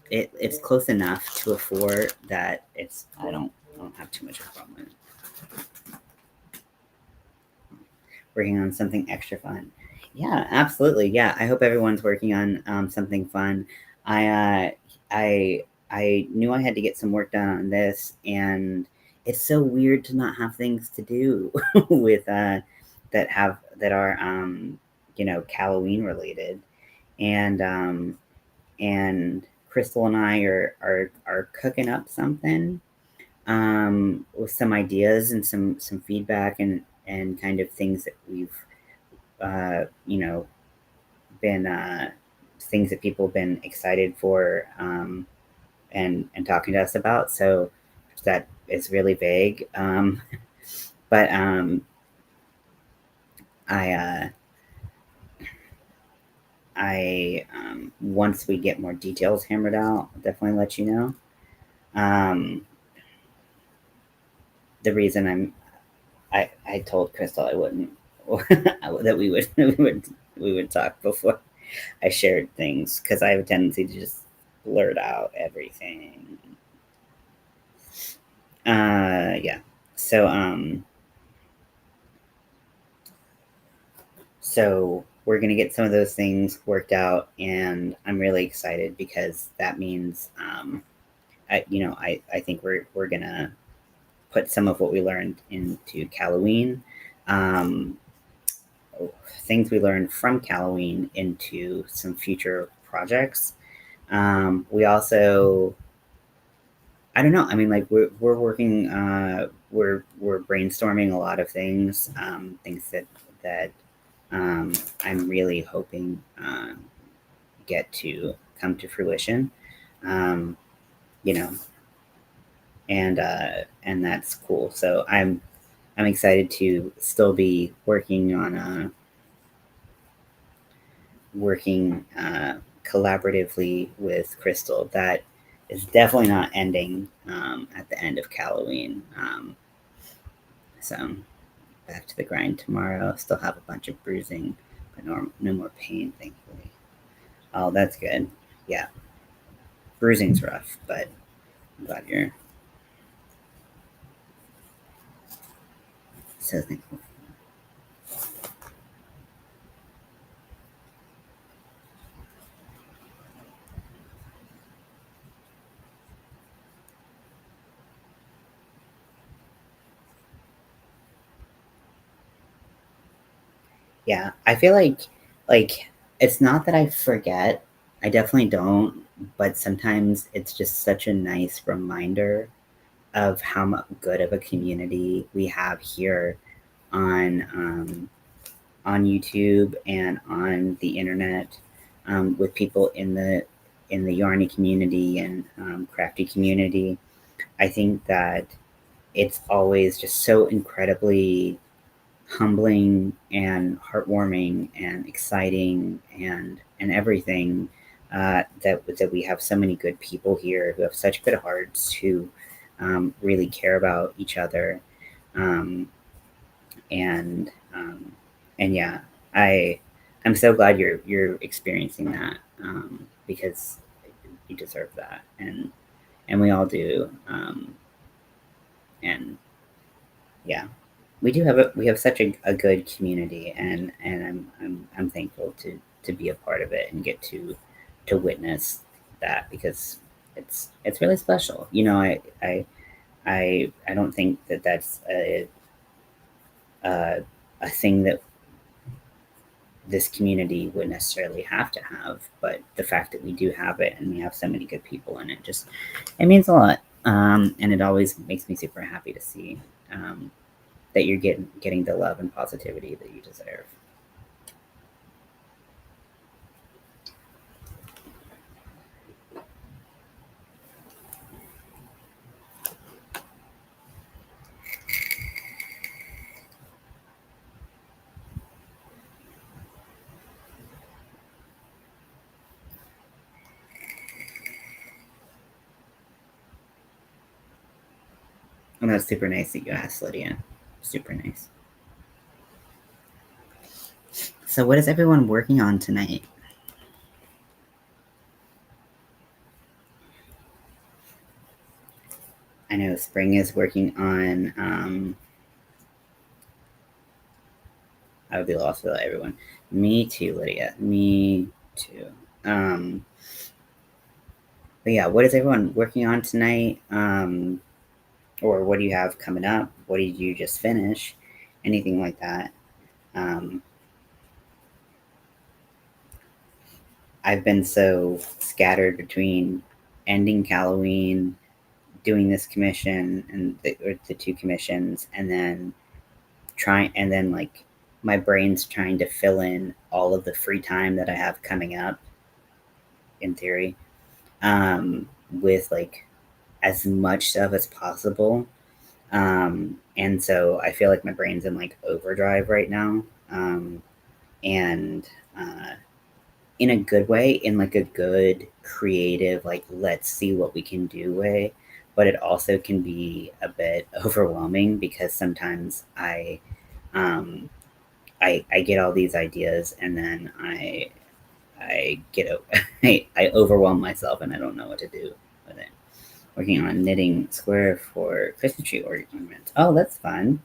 it's close enough to a 4 that it's I don't have too much of a problem with it. Working on something extra fun. Yeah, absolutely. Yeah, I hope everyone's working on something fun. I knew I had to get some work done on this, and it's so weird to not have things to do with that are Halloween related, and Crystal and I are cooking up something with some ideas and some feedback and kind of things that we've been things that people have been excited for and talking to us about. So that is really vague. But I once we get more details hammered out, I'll definitely let you know. The reason I told Crystal I wouldn't that we would talk before I shared things because I have a tendency to just blurt out everything. Yeah. So so we're gonna get some of those things worked out, and I'm really excited because that means I think we're gonna put some of what we learned into Halloween. Um, Things we learned from Halloween into some future projects. We also, I don't know. I mean, like we're working, we're brainstorming a lot of things, things that I'm really hoping get to come to fruition. Um, you know, and that's cool. So I'm excited to still be working collaboratively with Crystal. That is definitely not ending at the end of Halloween. So back to the grind tomorrow. Still have a bunch of bruising, but no more pain, thankfully. Oh, that's good. Yeah, bruising's rough, but I'm glad you're so thankful. Yeah, I feel like it's not that I forget. I definitely don't, but sometimes it's just such a nice reminder of how good of a community we have here on on YouTube and on the internet, with people in the Yarny community and crafty community. I think that it's always just so incredibly humbling and heartwarming and exciting and everything, that we have so many good people here who have such good hearts, who really care about each other, um, and um, and yeah, I I'm so glad you're experiencing that, because you deserve that, and we all do, and yeah, we have such a good community, and I'm thankful to be a part of it and get to witness that, because it's really special. You know, I don't think that that's a a thing that this community would necessarily have to have, but the fact that we do have it and we have so many good people in it, just it means a lot. And it always makes me super happy to see, that you're getting the love and positivity that you deserve. And that's super nice that you asked, Lydia. Super nice. So, what is everyone working on tonight? I know Spring is working on. I would be lost without everyone. Me too, Lydia. Me too. Um, but yeah, what is everyone working on tonight? Or what do you have coming up? What did you just finish? Anything like that? Um, I've been so scattered between ending Halloween, doing this commission and the two commissions, and then like my brain's trying to fill in all of the free time that I have coming up, in theory, with like as much stuff as possible. And so I feel like my brain's in like overdrive right now. And in a good way, in like a good creative, like let's see what we can do way. But it also can be a bit overwhelming, because sometimes um, I get all these ideas, and then I get I overwhelm myself and I don't know what to do with it. Working on knitting square for Christmas tree ornaments. Oh, that's fun.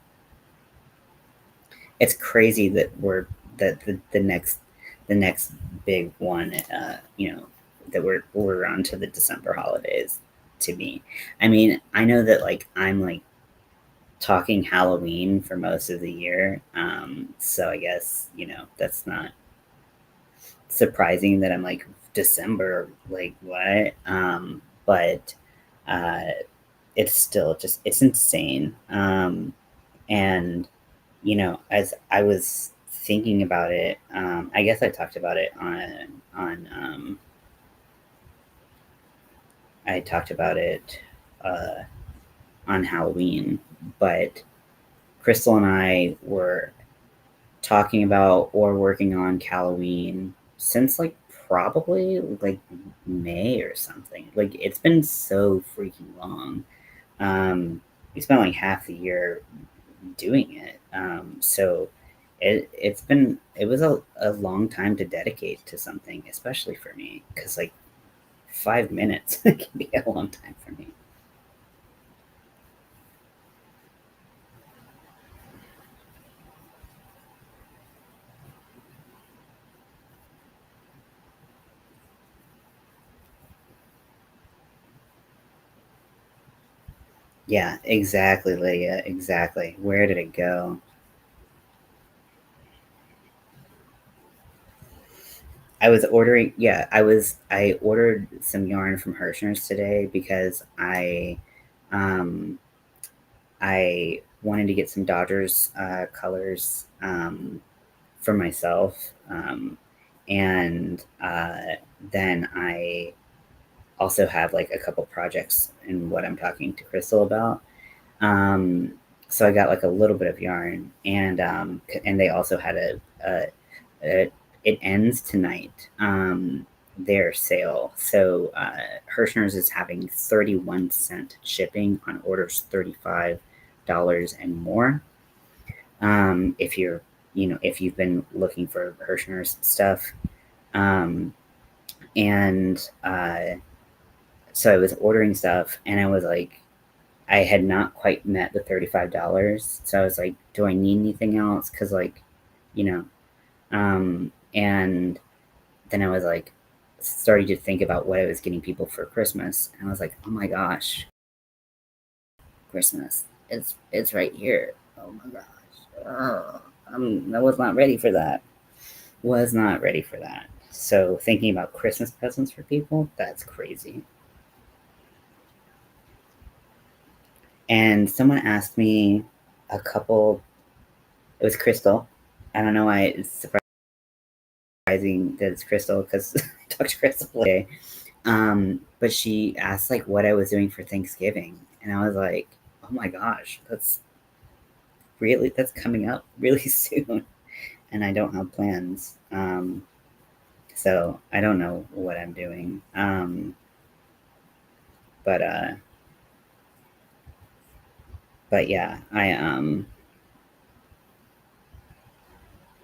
It's crazy that that the next big one, that we're on to the December holidays, to me. I mean, I know that like I'm like talking Halloween for most of the year. So I guess, that's not surprising that I'm like December, like what? But uh it's still just it's insane. And as I was thinking about it, I guess I talked about it uh, on Halloween, but Crystal and I were talking about or working on Halloween since like probably like May or something. Like it's been so freaking long. We spent like half the year doing it. So it was a long time to dedicate to something, especially for me, because like 5 minutes can be a long time for me. Yeah, exactly, Lydia. Exactly. Where did it go? I was ordering. Yeah, I ordered some yarn from Hirschner's today because um, I wanted to get some Dodgers colors for myself, and then I also have like a couple projects in what I'm talking to Crystal about. Um, so I got like a little bit of yarn, and they also had a it ends tonight. Their sale. So Hirschner's is having 31-cent shipping on orders $35 and more. If you're, if you've been looking for Hirschner's stuff, um, and so I was ordering stuff, and I was like, I had not quite met the $35. So I was like, do I need anything else? Because, like, you know, and then I was like, starting to think about what I was getting people for Christmas. And I was like, oh my gosh, Christmas. It's right here. Oh my gosh. Oh, I was not ready for that. Was not ready for that. So thinking about Christmas presents for people, that's crazy. And someone asked me a couple, it was Crystal. I don't know why it's surprising that it's Crystal because I talked to Crystal today. But she asked like what I was doing for Thanksgiving. And I was like, oh my gosh, that's coming up really soon. And I don't have plans. So I don't know what I'm doing. But but yeah,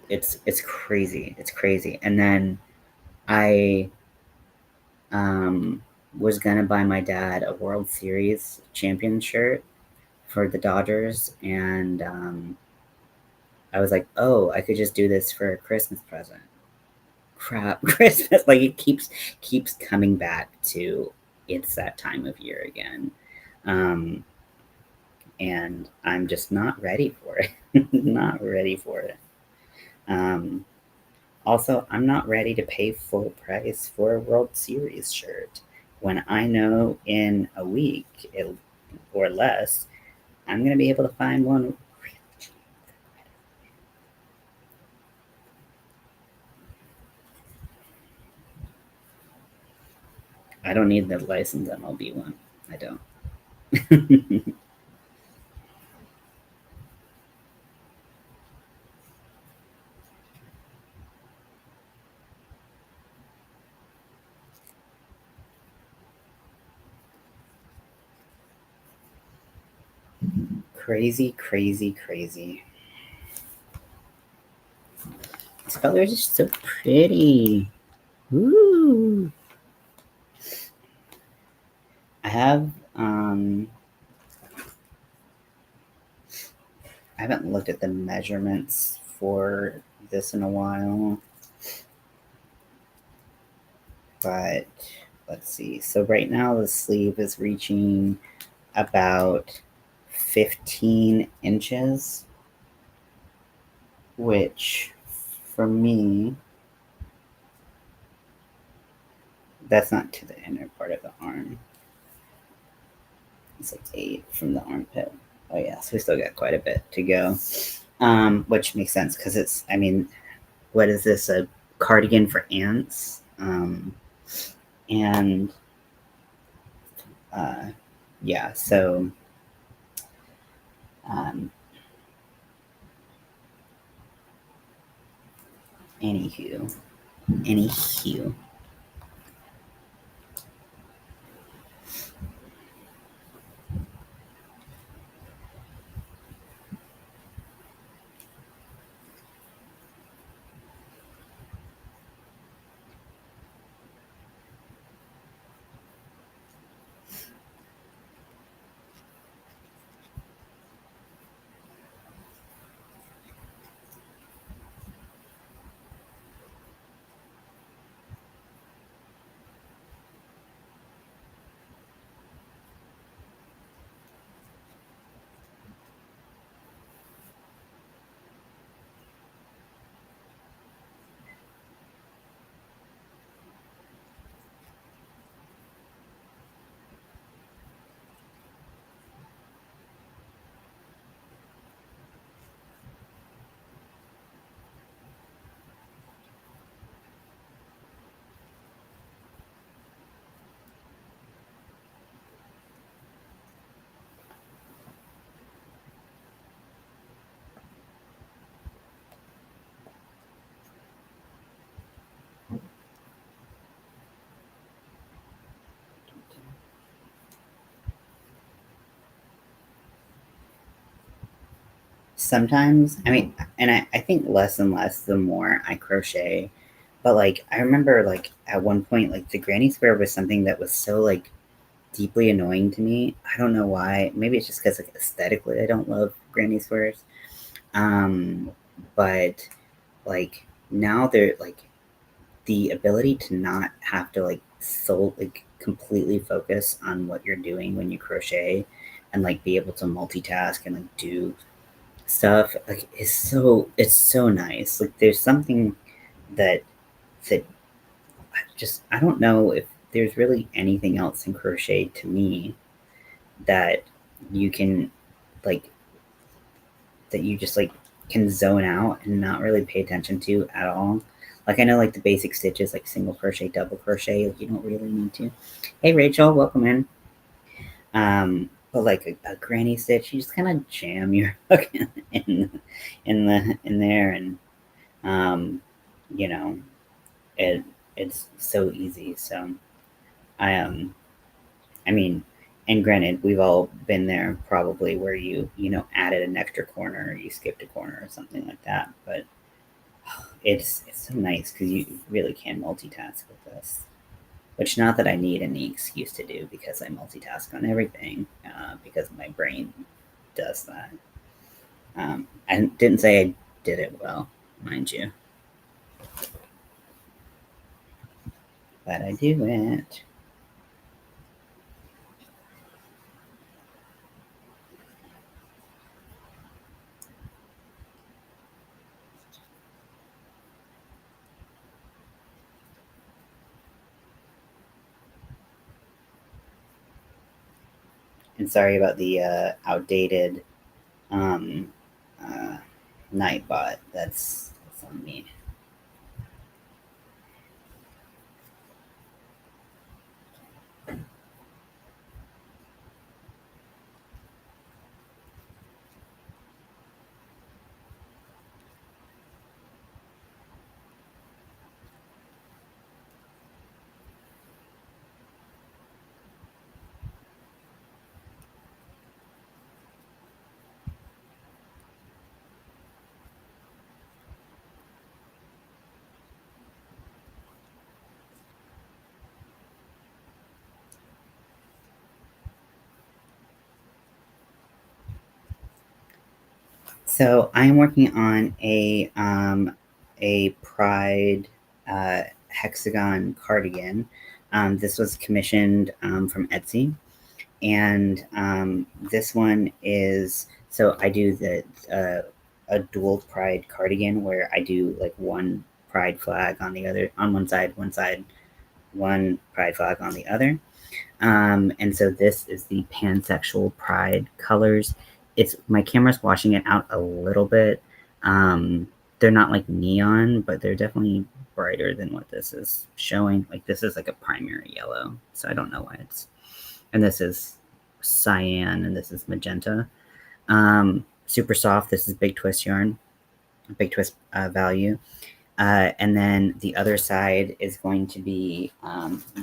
it's crazy. It's crazy. And then I um was gonna buy my dad a World Series champion shirt for the Dodgers, and I was like, oh, I could just do this for a Christmas present. Crap, Christmas! Like it keeps coming back to it's that time of year again, um, and I'm just not ready for it. Not ready for it. Um, Also, I'm not ready to pay full price for a World Series shirt when I know in a week or less I'm going to be able to find one. I don't need the licensed MLB one. I don't. Crazy, crazy, crazy. These colors are so pretty. Ooh. I have I haven't looked at the measurements for this in a while, but let's see. So right now the sleeve is reaching about 15 inches, which for me, that's not to the inner part of the arm. It's like 8 from the armpit. Oh yeah, so we still got quite a bit to go, which makes sense because I mean, what is this, a cardigan for ants? And uh, yeah, so um, anywho, anywho. sometimes, I mean, and I think less and less the more I crochet. But like I remember like at one point like the granny square was something that was so like deeply annoying to me. I don't know why. Maybe it's just because like aesthetically I don't love granny squares. Um, but like now they're like the ability to not have to like completely focus on what you're doing when you crochet and like be able to multitask and like do stuff like is so it's so nice. Like there's something that that I don't know if there's really anything else in crochet to me that you can like that you just like can zone out and not really pay attention to at all. Like I know like the basic stitches like single crochet, double crochet, like you don't really need to. Hey Rachel, welcome in. But like a granny stitch, you just kind of jam your hook in there, and um, you know it it's so easy. So I I mean, and granted, we've all been there probably where you added an extra corner or you skipped a corner or something like that. But it's so nice because you really can multitask with this. Which not that I need any excuse to do because I multitask on everything because my brain does that. I didn't say I did it well, mind you, but I do it. And sorry about the outdated um, uh, Nightbot. That's on me. So I'm working on a Pride hexagon cardigan. This was commissioned from Etsy, and this one is so I do a dual Pride cardigan where I do like one Pride flag on the other on one side, one Pride flag on the other. And so this is the pansexual Pride colors. It's my camera's washing it out a little bit. They're not like neon, but they're definitely brighter than what this is showing. Like this is like a primary yellow, so I don't know why it's. And this is cyan, and this is magenta. Super soft. This is Big Twist yarn, Big Twist value. And then the other side is going to be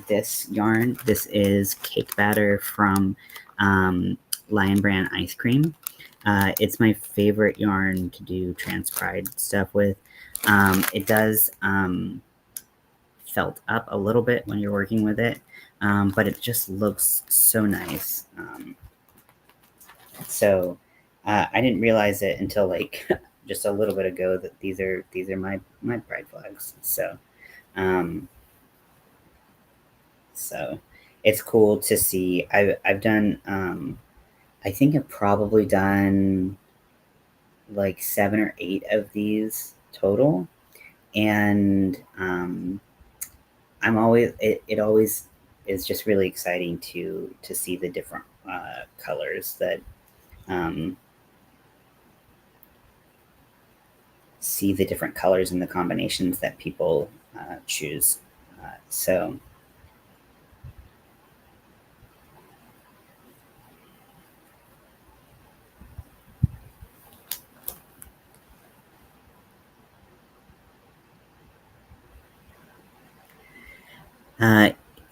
this yarn. This is Cake Batter from Lion Brand Ice Cream. It's my favorite yarn to do trans pride stuff with. It does felt up a little bit when you're working with it, but it just looks so nice. So I didn't realize it until like just a little bit ago that these are my pride flags. Um, so it's cool to see. I've done. I think I've probably done like 7 or 8 of these total, and I'm always it always is just really exciting to see the different colors that um, see the different colors and the combinations that people choose. So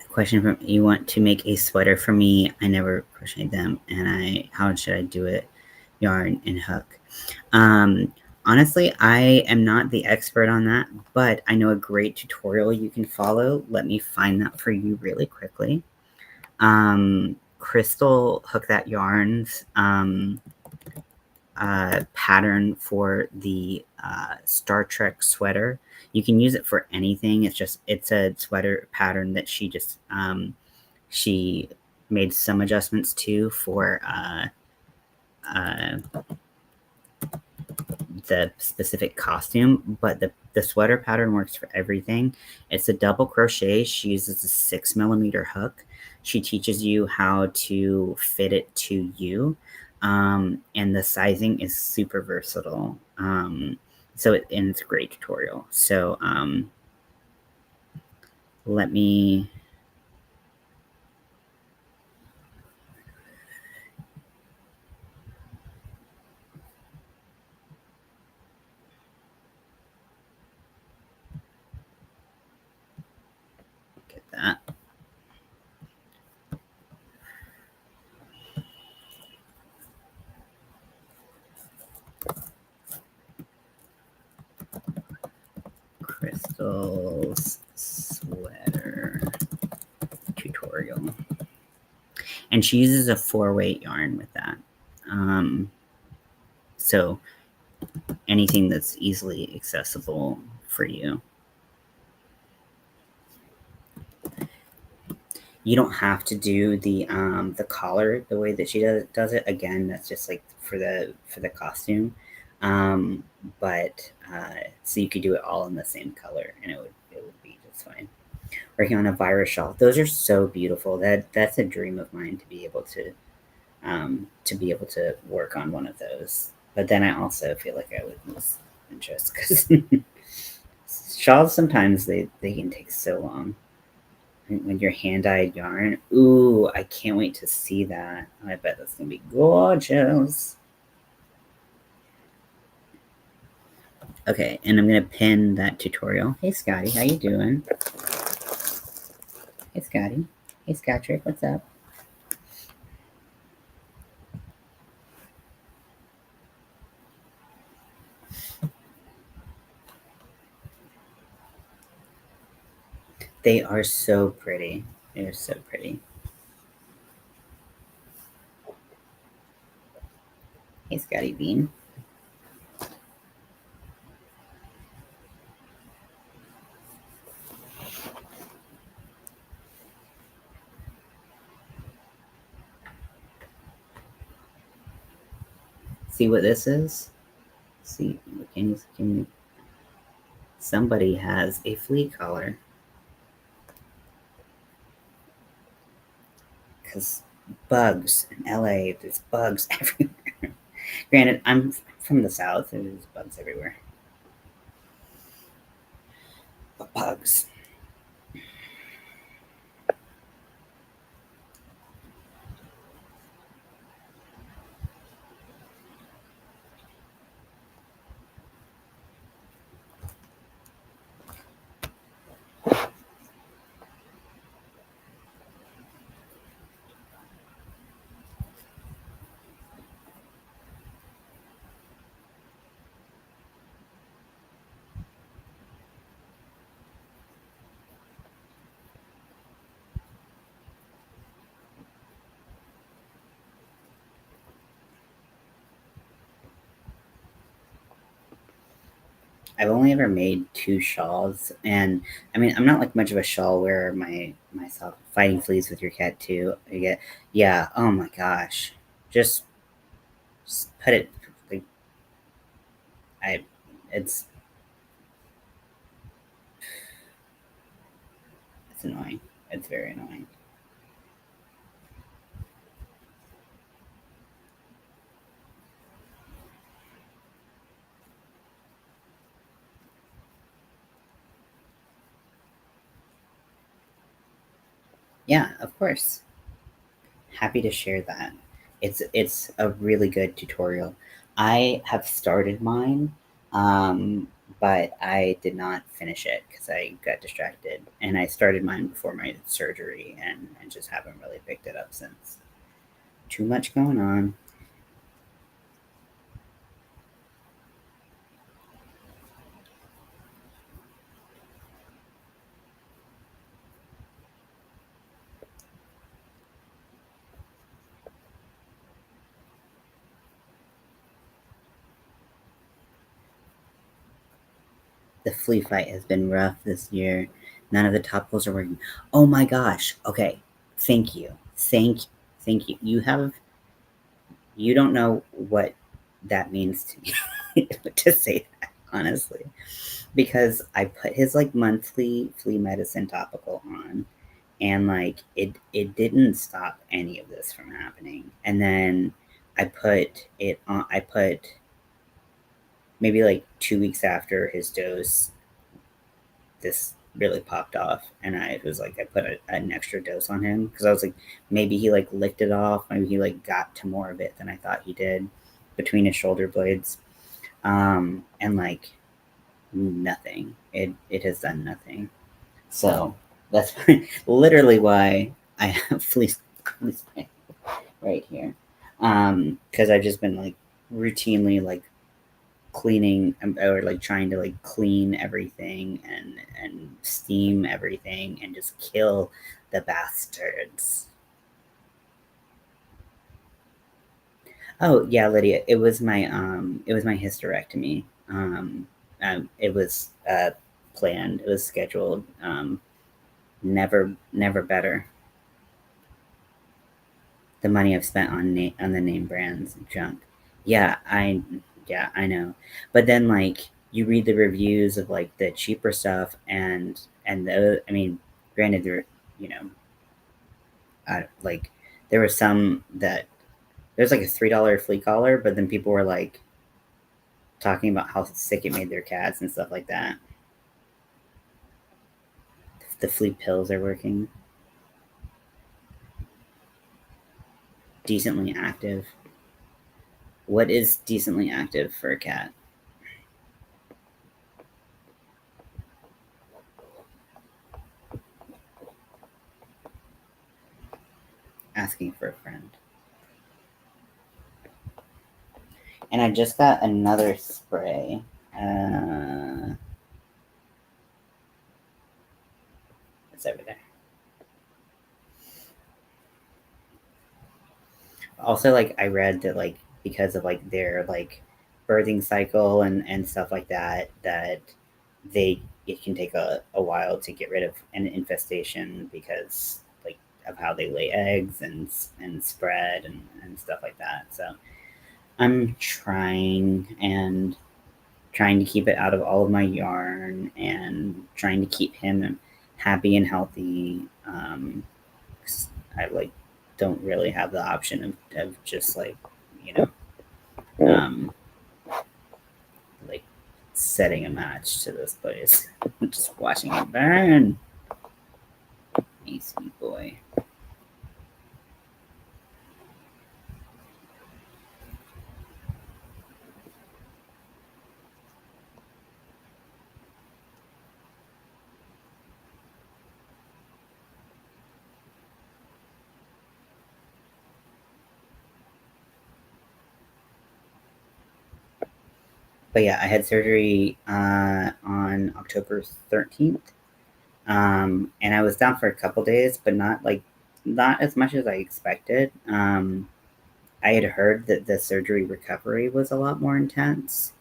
question from you want to make a sweater for me. I never crocheted them, and how should I do it? Yarn and hook. Um, Honestly, I am not the expert on that, but I know a great tutorial you can follow. Let me find that for you really quickly. Crystal Hook That Yarns pattern for the Star Trek sweater. You can use it for anything. It's a sweater pattern that she made some adjustments to for uh, the specific costume, but the sweater pattern works for everything. It's a double crochet. She uses a 6mm hook. She teaches you how to fit it to you, and the sizing is super versatile. And it's a great tutorial. So let me get that. Crystal's sweater tutorial. And she uses a 4-weight yarn with that. So anything that's easily accessible for you. You don't have to do the collar the way that she does it. Again, that's just like for the costume. Um, but so you could do it all in the same color, and it would be just fine. Working on a virus shawl, those are so beautiful. That's a dream of mine to be able to work on one of those. But then I also feel like I would lose interest because shawls sometimes they can take so long. When you're hand dyed yarn, ooh, I can't wait to see that. I bet that's gonna be gorgeous. Okay, and I'm gonna pin that tutorial. Hey Scotty, how you doing? Hey Scotty. Hey Scottrick, what's up? They are so pretty. They're so pretty. Hey Scotty Bean. See what this is? See, can you somebody has a flea collar. Because bugs in LA, there's bugs everywhere. Granted, I'm from the South, and there's bugs everywhere. But bugs. I've only ever made 2 shawls, and I mean, I'm not like much of a shawl wearer myself. Fighting fleas with your cat too. I get, yeah. Oh my gosh, just, just put it. Like, I, it's it's annoying. It's very annoying. Yeah, of course. Happy to share that. It's a really good tutorial. I have started mine, um, but I did not finish it because I got distracted, and I started mine before my surgery, and just haven't really picked it up since. Too much going on. The flea fight has been rough this year. None of the topicals are working. Oh my gosh. Okay. Thank you. Thank you. You don't know what that means to me to say that, honestly. Because I put his like monthly flea medicine topical on, and like it didn't stop any of this from happening. And then I put maybe like 2 weeks after his dose, this really popped off, and I was like, I put an extra dose on him because I was like, maybe he like licked it off, maybe he like got to more of it than I thought he did between his shoulder blades. And like nothing. It has done nothing. So that's literally why I have fleece spray right here. Because I've just been like routinely like cleaning or like trying to like clean everything and steam everything and just kill the bastards. Oh yeah, Lydia, it was my hysterectomy. It was planned. It was scheduled. Never better. The money I've spent on the name brands junk. Yeah, I know. But then like you read the reviews of like the cheaper stuff and the I mean, granted there you know, like there were some that there's like a $3 flea collar, but then people were like talking about how sick it made their cats and stuff like that. The flea pills are working. Decently active. What is decently active for a cat? Asking for a friend. And I just got another spray. It's over there. Also, like I read that like because of like their like birthing cycle and stuff like that, that it can take a while to get rid of an infestation because like of how they lay eggs and spread and stuff like that. So I'm trying to keep it out of all of my yarn and trying to keep him happy and healthy. 'Cause I like don't really have the option of just like you know um, like setting a match to this place, just watching it burn. Hey, sweet boy. But yeah, I had surgery on October 13th. And I was down for a couple days, but not as much as I expected. I had heard that the surgery recovery was a lot more intense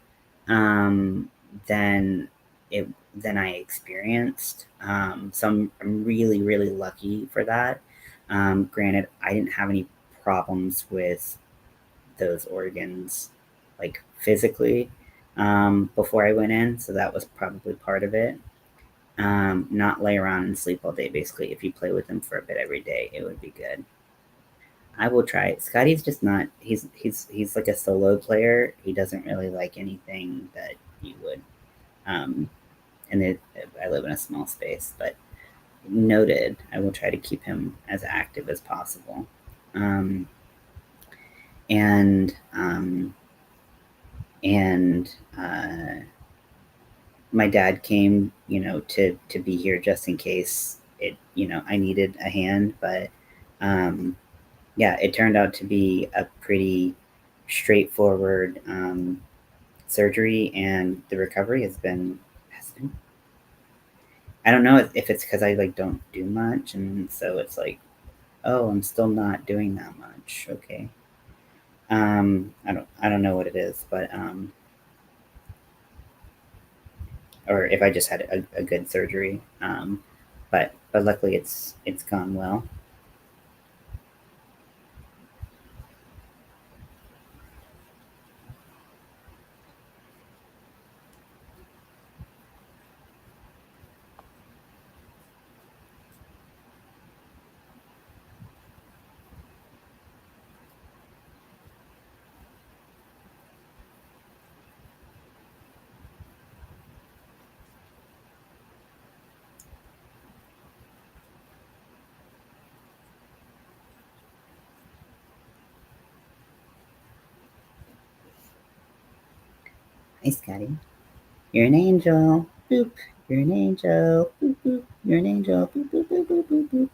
um, than it than I experienced. So I'm really lucky for that. Granted, I didn't have any problems with those organs like physically before I went in, so that was probably part of it. Not lay around and sleep all day. Basically, if you play with him for a bit every day, it would be good. I will try it. Scotty's just not. He's like a solo player. He doesn't really like anything that you would. Um, and I live in a small space, but noted. I will try to keep him as active as possible. Um, and and my dad came, to be here just in case I needed a hand, but um, yeah, it turned out to be a pretty straightforward surgery, and the recovery has been. I don't know if it's because I like don't do much, and so it's like, oh, I'm still not doing that much. Okay. I don't know what it is, but or if I just had a good surgery. But luckily it's gone well. Hey, Scotty, you're an angel. Boop. You're an angel. Boop boop. You're an angel. Boop boop boop boop boop boop.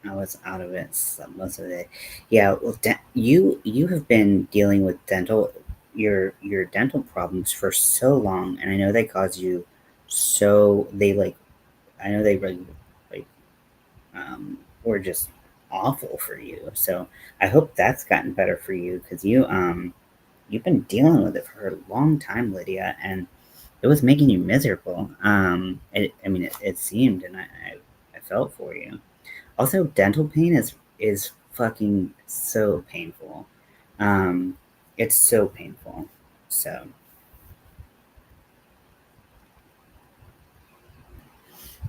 I was out of it most of the day. Yeah, well, you have been dealing with your dental problems for so long, and I know they cause you so they like I know they really like were just awful for you. So I hope that's gotten better for you because you've been dealing with it for a long time, Lydia, and it was making you miserable. I mean, it seemed, and I felt for you. Also, dental pain is fucking so painful. Um, it's so painful. So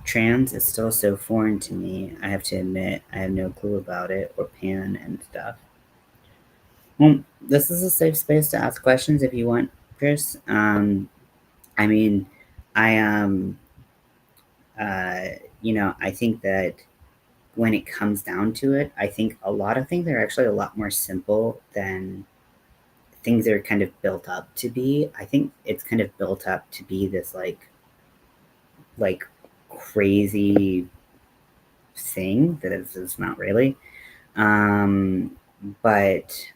trans is still so foreign to me. I have to admit, I have no clue about it or pan and stuff. Well, this is a safe space to ask questions if you want, Chris. I mean, I uh, I think that when it comes down to it, I think a lot of things are actually a lot more simple than things are kind of built up to be. I think it's kind of built up to be this like crazy thing that is not really. Um, but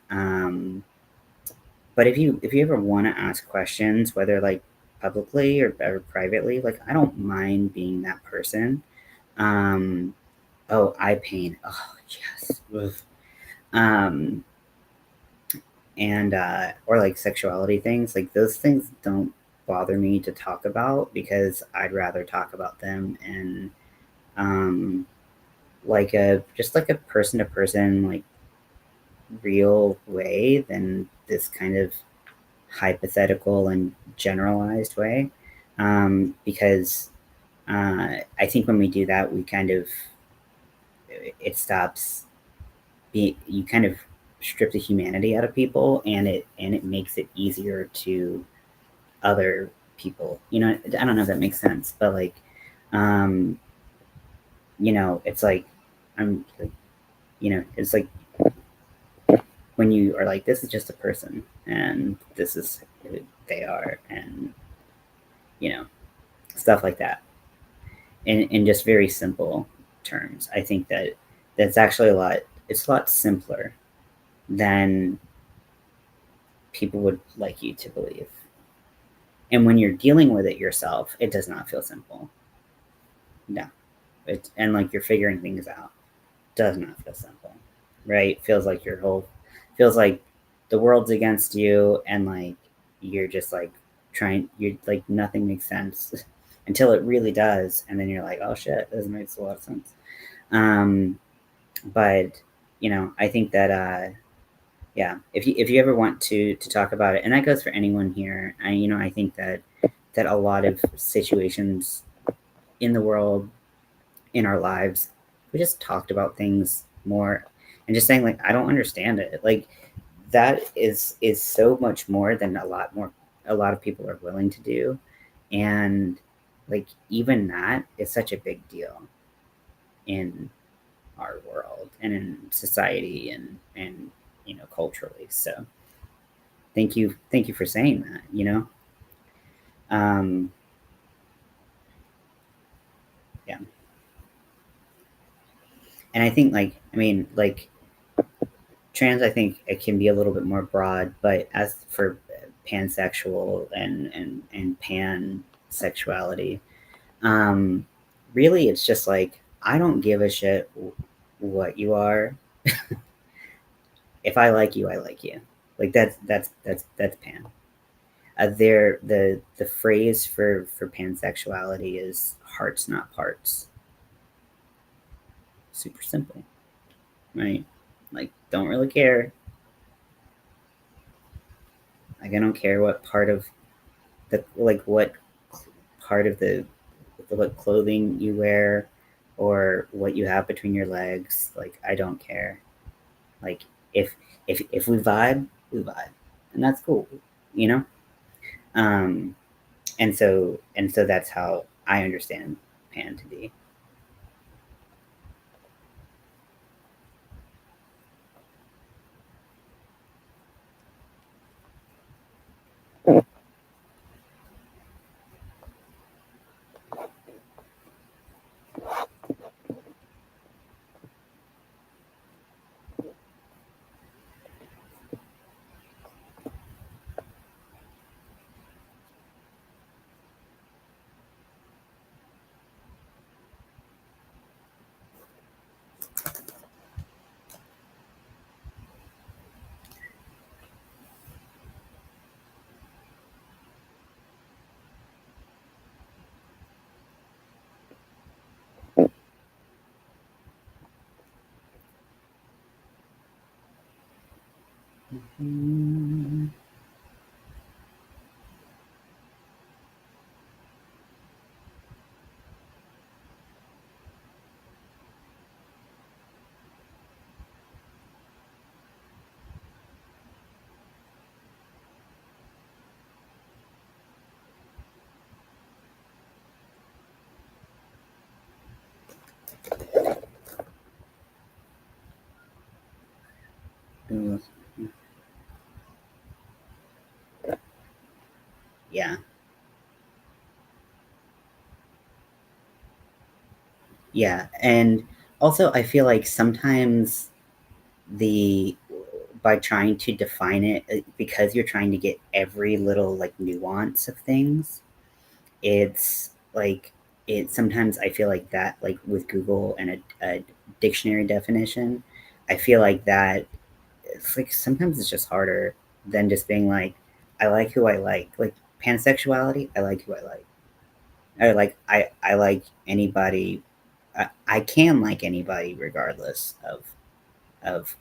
but if you ever want to ask questions, whether like publicly or privately, like I don't mind being that person. Um, oh, eye pain. Oh yes. Ugh. Um, and or like sexuality things, like those things don't bother me to talk about because I'd rather talk about them in um, like a just like a person to person like real way than this kind of hypothetical and generalized way. Because I think when we do that, we kind of it stops be you kind of strip the humanity out of people, and it makes it easier to other people. I don't know if that makes sense, but like, um, it's like I'm like, it's like when you are like, this is just a person, and this is who they are, and you know, stuff like that, in just very simple terms. I think that that's actually a lot. It's a lot simpler than people would like you to believe. And when you're dealing with it yourself, it does not feel simple. No, and like you're figuring things out. Does not feel simple, right? Feels like the world's against you, and like you're just like you're like nothing makes sense until it really does, and then you're like, oh shit, this makes a lot of sense. Um, but I think that yeah, if you ever want to talk about it, and that goes for anyone here, I think that a lot of situations in the world in our lives, we just talked about things more and just saying like I don't understand it. Like that is so much more than a lot of people are willing to do. And like even that is such a big deal in our world and in society and culturally. So thank you for saying that, you know? Um, yeah. And I think like, I mean, like trans, I think it can be a little bit more broad, but as for pansexual and pansexuality, um, really it's just like, I don't give a shit what you are. If I like you, I like you. Like that's pan. There the phrase for pansexuality is hearts not parts. Super simple, right? Like don't really care. Like I don't care what part of the like what part of the what clothing you wear or what you have between your legs. Like I don't care. Like if if we vibe, and that's cool, you know. Um, and so that's how I understand pan to be. Mm. Yeah, yeah, and also I feel like sometimes the by trying to define it because you're trying to get every little like nuance of things, it's like it sometimes I feel like that like with Google and a dictionary definition, I feel like that it's like sometimes it's just harder than just being like, I like who I like pansexuality. I like who I like. Or like I like anybody. I can like anybody regardless of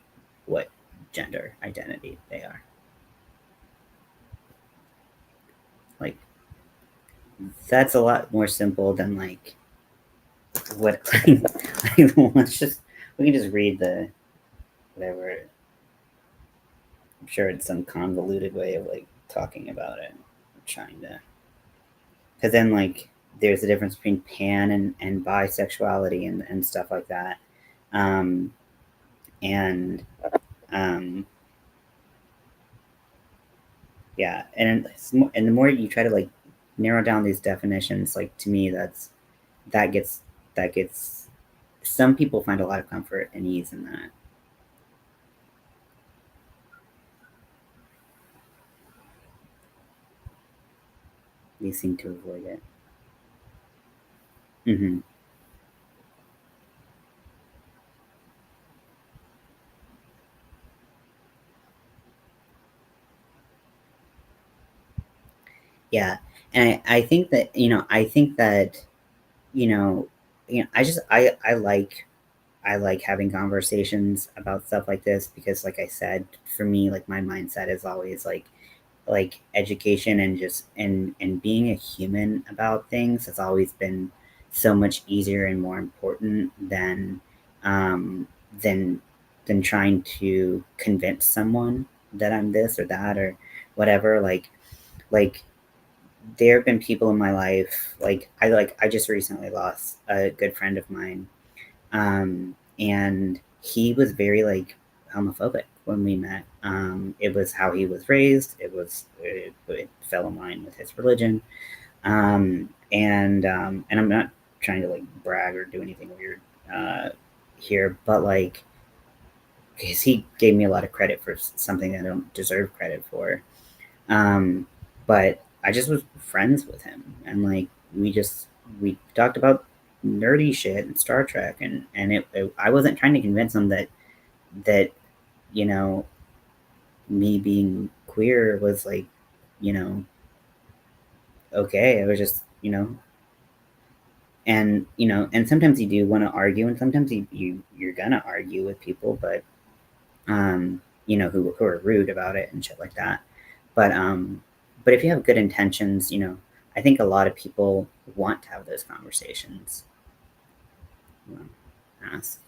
what gender identity they are. Like that's a lot more simple than like what. Like, let's just we can just read the whatever. I'm sure it's some convoluted way of like talking about it. I'm trying to because then like there's a difference between pan and bisexuality and stuff like that. Um, and um, yeah, and the more you try to like narrow down these definitions, like to me, that gets that gets some people find a lot of comfort and ease in that. They seem to avoid it. Hmm. Yeah, and I think that I think that I like having conversations about stuff like this because like I said, for me, like my mindset is always like education and just and being a human about things has always been so much easier and more important um than than trying to convince someone that I'm this or that or whatever. Like there have been people in my life like I just recently lost a good friend of mine, and he was very like homophobic, when we met. It was how he was raised. It fell in line with his religion. And I'm not trying to like brag or do anything weird here, but like, because he gave me a lot of credit for something I don't deserve credit for. Um, but I just was friends with him, and like we talked about nerdy shit and Star Trek, and I wasn't trying to convince him that you know me being queer was like you know okay. I was just and sometimes you do want to argue, and sometimes you're gonna argue with people, but who are rude about it and shit like that. But if you have good intentions, I think a lot of people want to have those conversations. Well, ask.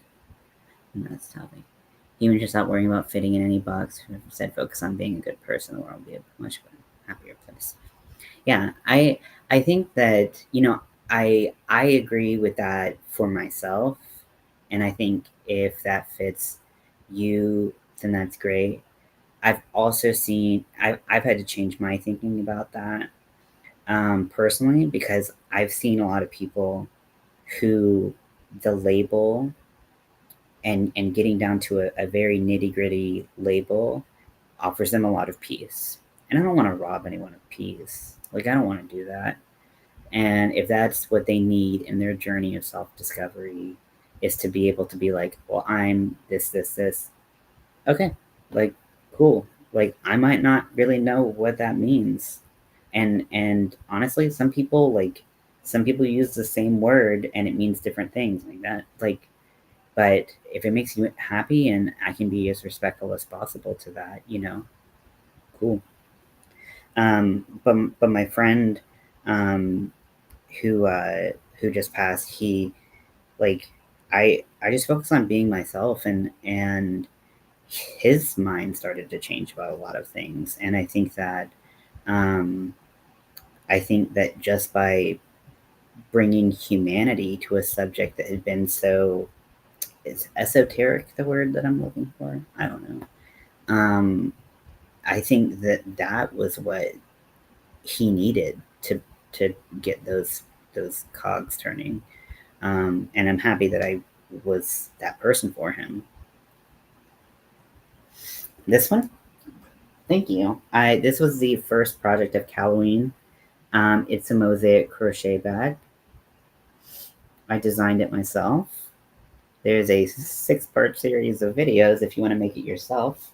That's topic. Humans should stop worrying about fitting in any box. Instead, focus on being a good person. The world will be a much happier place. Yeah, I think that I agree with that for myself, and I think if that fits you, then that's great. I've also seen I've had to change my thinking about that personally, because I've seen a lot of people who the label and getting down to a very nitty gritty label offers them a lot of peace. And I don't want to rob anyone of peace. Like, I don't want to do that. And if that's what they need in their journey of self discovery, is to be able to be like, well, I'm this. Okay, like, cool. Like, I might not really know what that means. And honestly, some people use the same word and it means different things like that. Like, but if it makes you happy and I can be as respectful as possible to that, cool. But my friend, um, who just passed, he like I just focused on being myself, and his mind started to change about a lot of things, and um, I think that just by bringing humanity to a subject that had been so, is esoteric the word that I'm looking for? I don't know. Um, I think that was what he needed to get those cogs turning. And I'm happy that I was that person for him. This one, thank you. I This was the first project of Halloween. It's a mosaic crochet bag. I designed it myself. There's a 6-part series of videos if you want to make it yourself.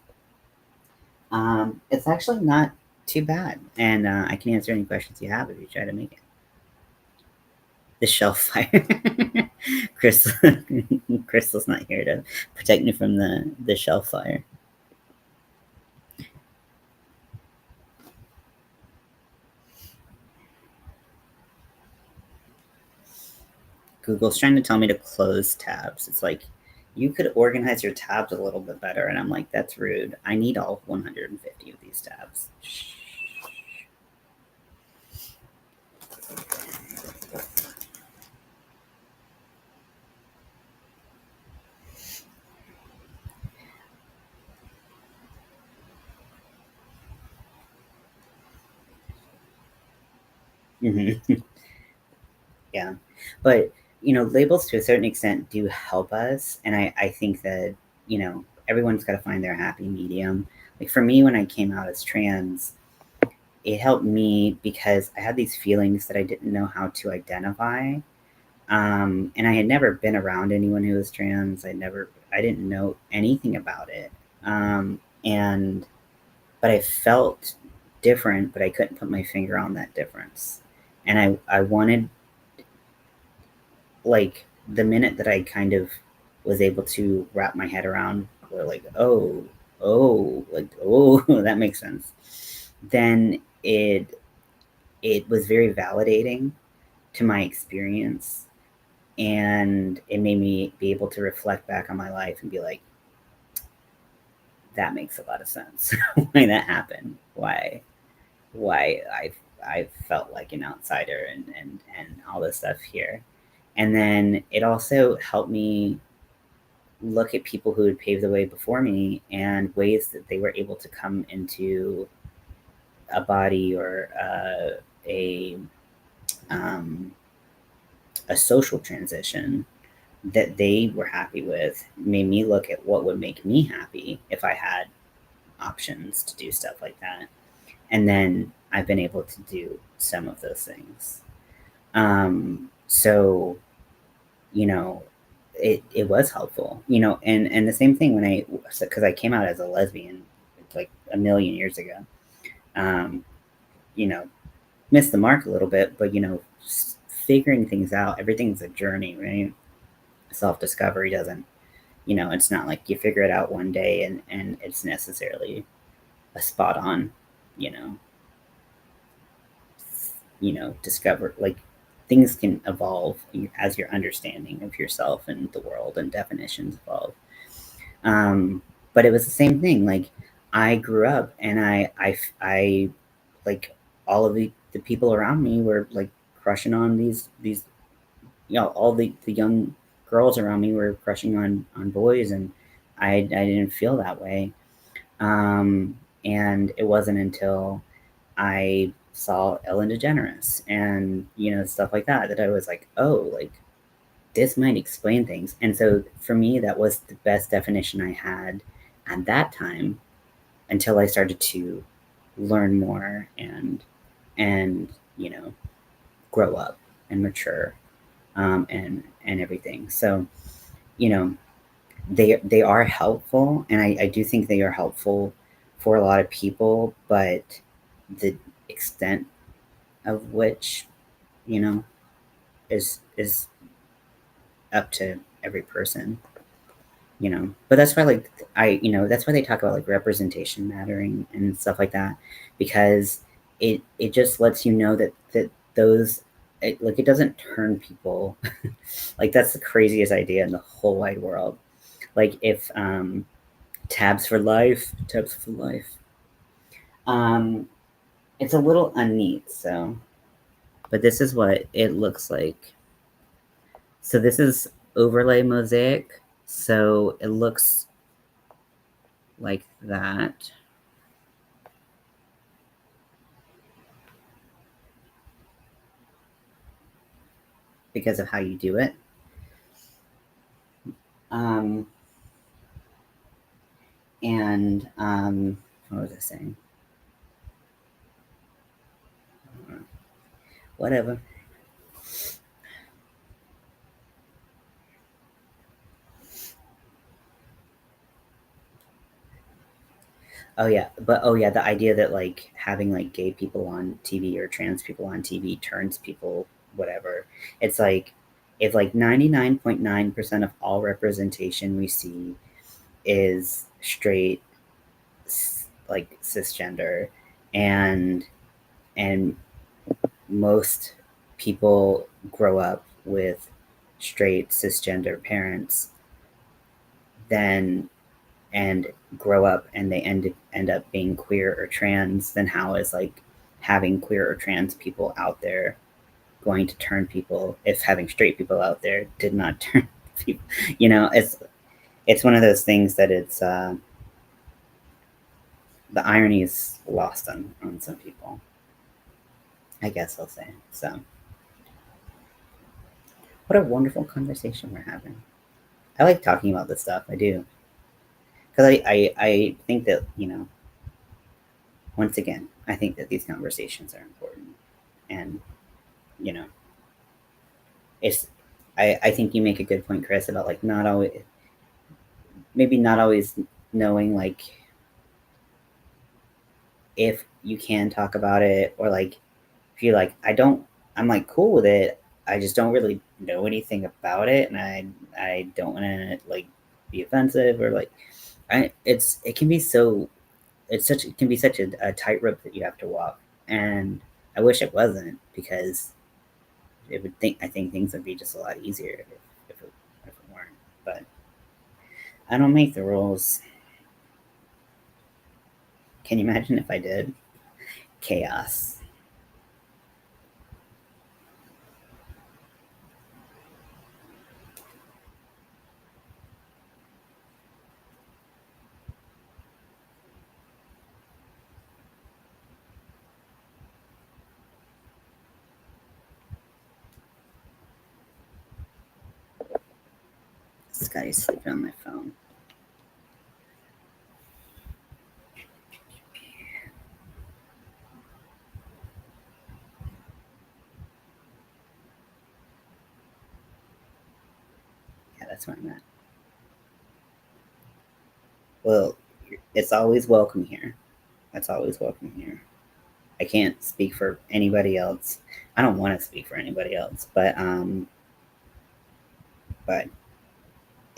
It's actually not too bad, and I can answer any questions you have if you try to make it. The shelf fire. Crystal, Crystal's not here to protect me from the shelf fire. Google's trying to tell me to close tabs. It's like, you could organize your tabs a little bit better. And I'm like, that's rude. I need all 150 of these tabs. Mm-hmm. Yeah. But, labels to a certain extent do help us. And I think that, everyone's got to find their happy medium. Like, for me, when I came out as trans, it helped me because I had these feelings that I didn't know how to identify. And I had never been around anyone who was trans. I didn't know anything about it. And, but I felt different, but I couldn't put my finger on that difference. And I wanted, like, the minute that I kind of was able to wrap my head around, or like, that makes sense. Then it was very validating to my experience, and it made me be able to reflect back on my life and be like, that makes a lot of sense. Why that happened, why I felt like an outsider, and all this stuff here. And then it also helped me look at people who had paved the way before me and ways that they were able to come into a body or a um, a social transition that they were happy with, made me look at what would make me happy if I had options to do stuff like that. And then I've been able to do some of those things. So, you know, it was helpful, and the same thing when because I came out as a lesbian like a million years ago, um, you know, missed the mark a little bit, but, figuring things out, everything's a journey, right? Self discovery doesn't, it's not like you figure it out one day and it's necessarily a spot on, you know, discover like things can evolve as your understanding of yourself and the world and definitions evolve. Um, but it was the same thing. Like I grew up and I like all of the people around me were like crushing on these all the young girls around me were crushing on boys, and I didn't feel that way. And it wasn't until I saw Ellen DeGeneres and stuff like that that I was like, oh, like this might explain things. And so for me, that was the best definition I had at that time until I started to learn more and grow up and mature, and everything. So you know they are helpful, and I do think they are helpful for a lot of people, but the extent of which you know is up to every person. But that's why, like, that's why they talk about like representation mattering and stuff like that, because it just lets you know that those like it doesn't turn people like that's the craziest idea in the whole wide world. Like if tabs for life, um it's a little unneat. So but this is what it looks like. So this is overlay mosaic, so it looks like that. Because of how you do it. Um, and what was I saying? Whatever. Oh yeah, the idea that like having like gay people on TV or trans people on TV turns people whatever. It's like if like 99.9% of all representation we see is straight, like cisgender, and and most people grow up with straight cisgender parents, then and grow up and they end up being queer or trans, then how is like having queer or trans people out there going to turn people if having straight people out there did not turn people? It's one of those things that it's the irony is lost on some people, I guess I'll say. So what a wonderful conversation we're having. I like talking about this stuff. I do. Because I think that, once again, I think that these conversations are important. And, you know, it's, I think you make a good point, Chris, about like not always, maybe not always knowing like if you can talk about it, or like if you're like, I'm like cool with it. I just don't really know anything about it. And I don't want to like be offensive or like, it can be so it can be such a tightrope that you have to walk, and I wish it wasn't, because I think things would be just a lot easier if it weren't. But I don't make the rules. Can you imagine if I did? Chaos. Scotty's sleeping on my phone. Yeah, that's where I'm at. Well, it's always welcome here. That's always welcome here. I can't speak for anybody else. I don't want to speak for anybody else, but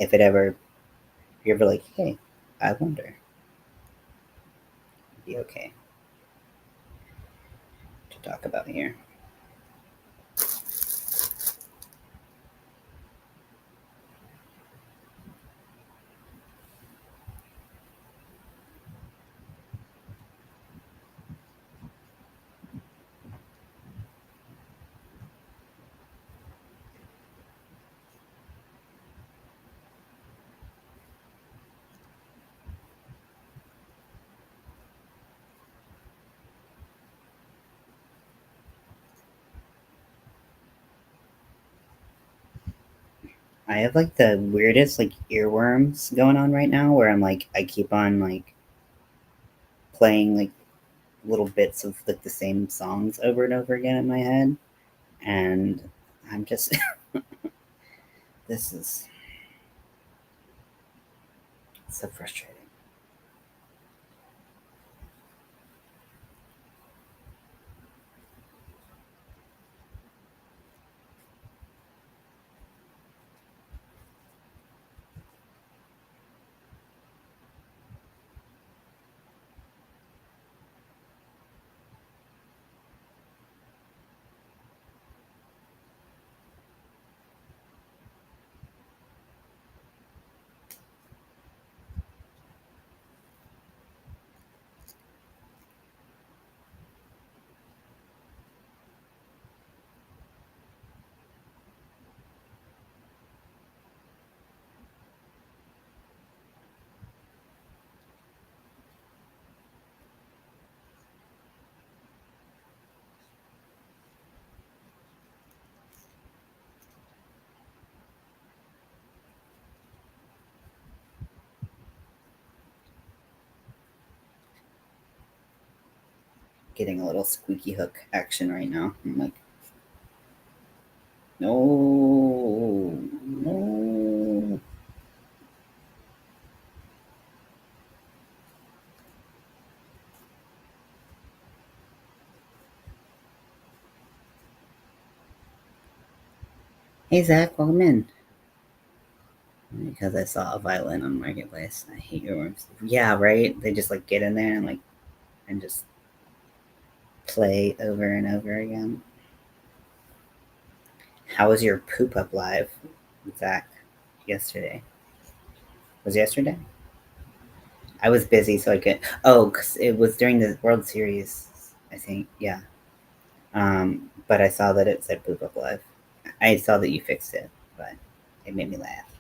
if it ever, if you're ever like, hey, I wonder, it'd be okay to talk about here. I have like the weirdest like earworms going on right now where I'm like I keep on like playing like little bits of like the same songs over and over again in my head, and I'm just this is so frustrating. Getting a little squeaky hook action right now. I'm like, no, no. Hey Zach, welcome in. Because I saw a violin on Marketplace. I hate earworms. Yeah, right. They just like get in there and like and just play over and over again. How was your poop up live, Zach? Yesterday was yesterday. I was busy, so I could. Oh, 'cause it was during the World Series, I think. Yeah. But I saw that it said poop up live. I saw that you fixed it, but it made me laugh.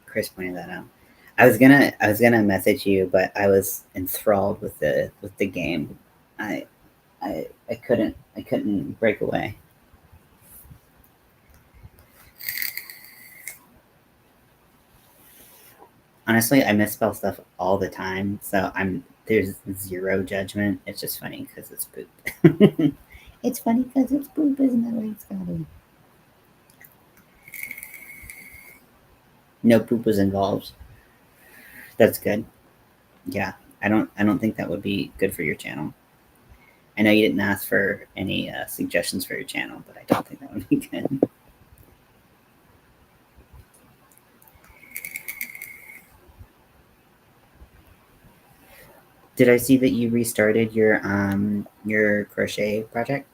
Chris pointed that out. I was gonna message you, but I was enthralled with the game. I I couldn't break away. Honestly, I misspell stuff all the time, so there's zero judgment. It's just funny because it's poop. It's funny because it's poop, isn't that right, Scotty? No poop was involved. That's good. Yeah, I don't think that would be good for your channel. I know you didn't ask for any suggestions for your channel, but I don't think that would be good. Did I see that you restarted your crochet project?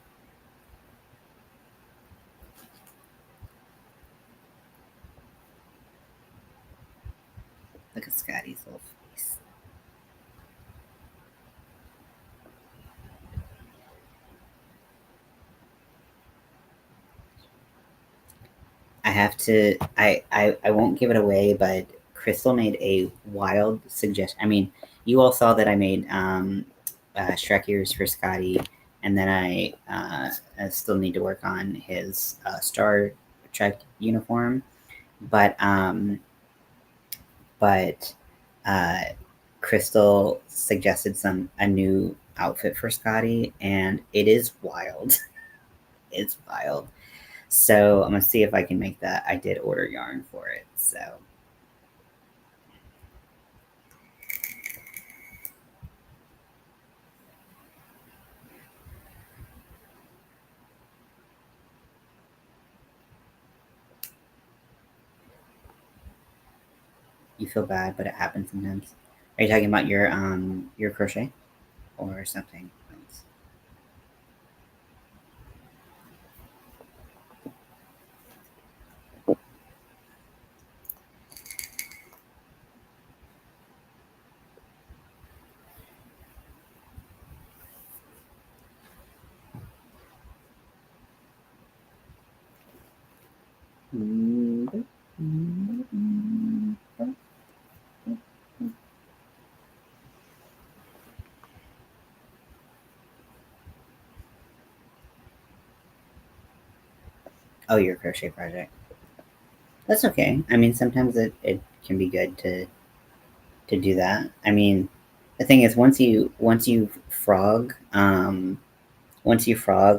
Look at Scotty's little face. I have to. I won't give it away, but Crystal made a wild suggestion. I mean, you all saw that I made Shrek ears for Scotty, and then I still need to work on his Star Trek uniform. But but uh, Crystal suggested a new outfit for Scotty, and it is wild. It's wild. So I'm gonna see if I can make that. I did order yarn for it, so you feel bad, but it happens sometimes. Are you talking about your crochet or something else? Oh, your crochet project. That's okay. I mean, sometimes it can be good to do that. I mean, the thing is, once you frog,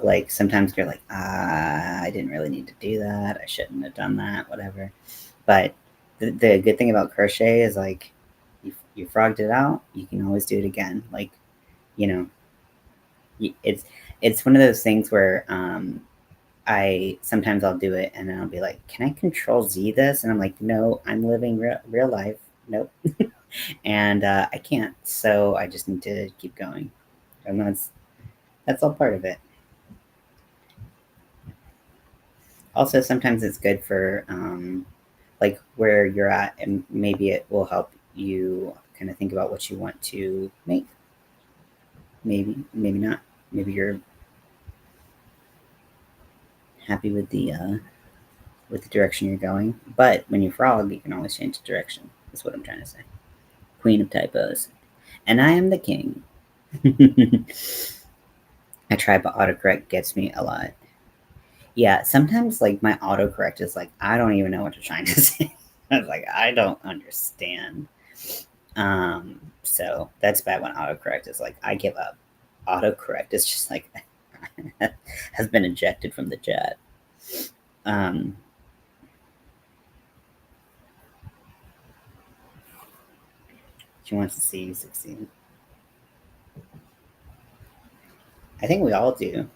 like sometimes you're like, I didn't really need to do that. I shouldn't have done that. Whatever. But the good thing about crochet is like, you frogged it out. You can always do it again. Like, you know, it's one of those things where I sometimes I'll do it and then I'll be like, can I control Z this? And I'm like, no, I'm living real life. Nope. And I can't. So I just need to keep going. And that's all part of it. Also, sometimes it's good for like where you're at, and maybe it will help you kind of think about what you want to make. Maybe not. Maybe you're happy with the direction you're going. But when you frog, you can always change the direction. That's what I'm trying to say. Queen of typos. And I am the king. I try, but autocorrect gets me a lot. Yeah, sometimes like my autocorrect is like, I don't even know what you're trying to say. I was like, I don't understand. So that's bad when autocorrect is like, I give up. Autocorrect is just like has been ejected from the chat. Um, she wants to see you succeed. I think we all do,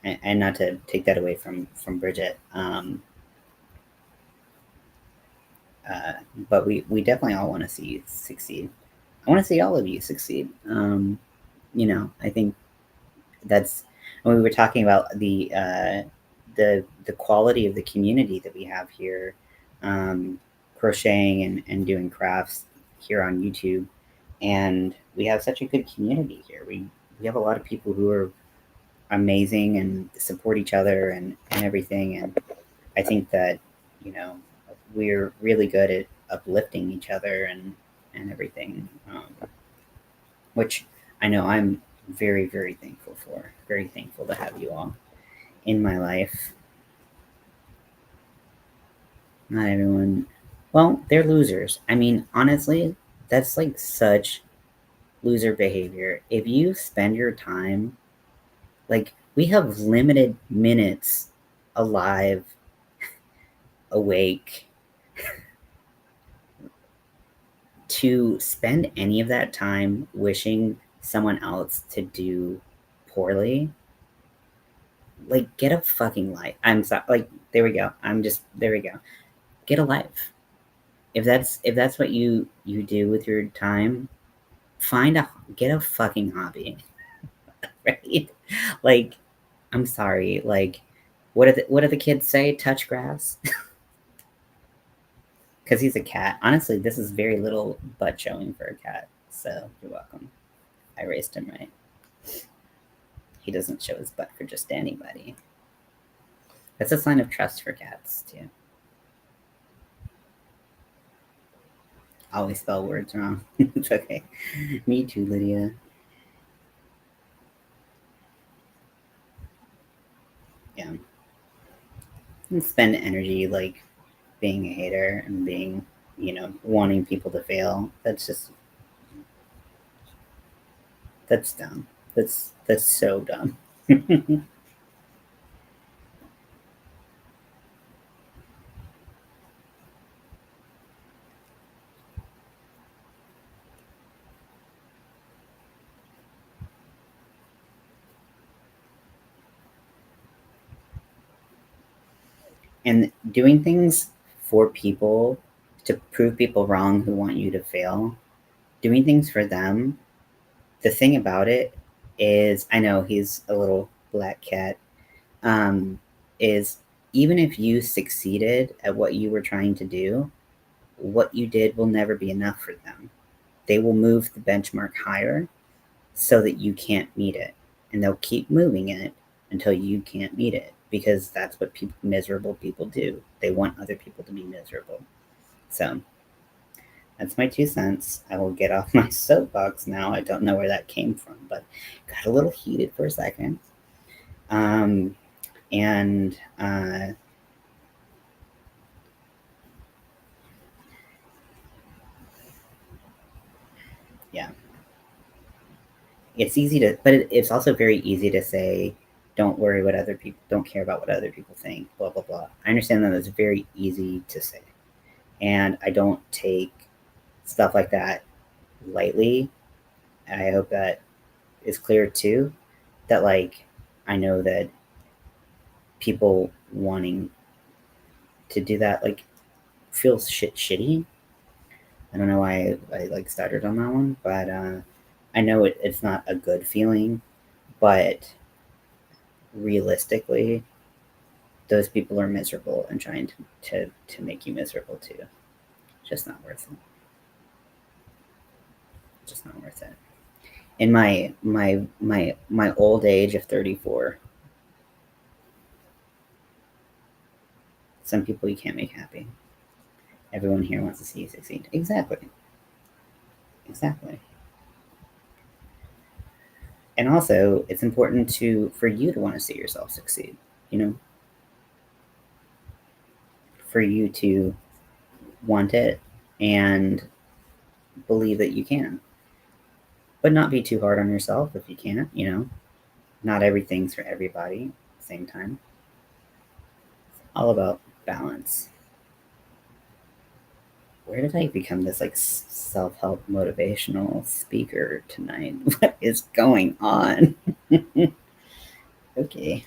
and not to take that away from Bridget, but we definitely all want to see you succeed. I want to see all of you succeed. I think that's when we were talking about the quality of the community that we have here, crocheting and doing crafts here on YouTube, and we have such a good community here. We have a lot of people who are amazing and support each other and everything. And I think that, you know, we're really good at uplifting each other and everything, which I know I'm very, very thankful for. Very thankful to have you all in my life. Not everyone, well, they're losers. I mean, honestly, that's like such loser behavior. If you spend your time, like, we have limited minutes alive, awake, to spend any of that time wishing someone else to do poorly, like, get a fucking life. I'm sorry. Like, there we go. There we go. Get a life. If that's what you do with your time, get a fucking hobby, right? Like, I'm sorry. Like, what do the kids say? Touch grass. because he's a cat. Honestly, this is very little butt showing for a cat. So you're welcome. I raised him right. He doesn't show his butt for just anybody. That's a sign of trust for cats too. I always spell words wrong. It's okay. Me too, Lydia. Yeah. And spend energy like being a hater and being, wanting people to fail. That's dumb. That's so dumb. And doing things for people to prove people wrong who want you to fail, doing things for them, the thing about it is, I know he's a little black cat, um, is even if you succeeded at what you were trying to do, what you did will never be enough for them. They will move the benchmark higher so that you can't meet it. And they'll keep moving it until you can't meet it because that's what miserable people do. They want other people to be miserable. So that's my 2 cents. I will get off my soapbox now. I don't know where that came from, but got a little heated for a second. Um, and yeah, it's easy to, but it's also very easy to say, don't worry what other people, don't care about what other people think, blah, blah, blah. I understand that it's very easy to say. And I don't take stuff like that lightly. I hope that is clear too. That like I know that people wanting to do that like feels shitty. I don't know why I like started on that one, but I know it's not a good feeling, but realistically, those people are miserable and trying to make you miserable too. Just not worth it. Just not worth it. In my old age of 34, some people you can't make happy. Everyone here wants to see you succeed. Exactly. Exactly. And also, it's important for you to want to see yourself succeed. You know, for you to want it and believe that you can, but not be too hard on yourself if you can't. Not everything's for everybody at the same time. It's all about balance. Where did I become this like self-help motivational speaker tonight? What is going on? Okay.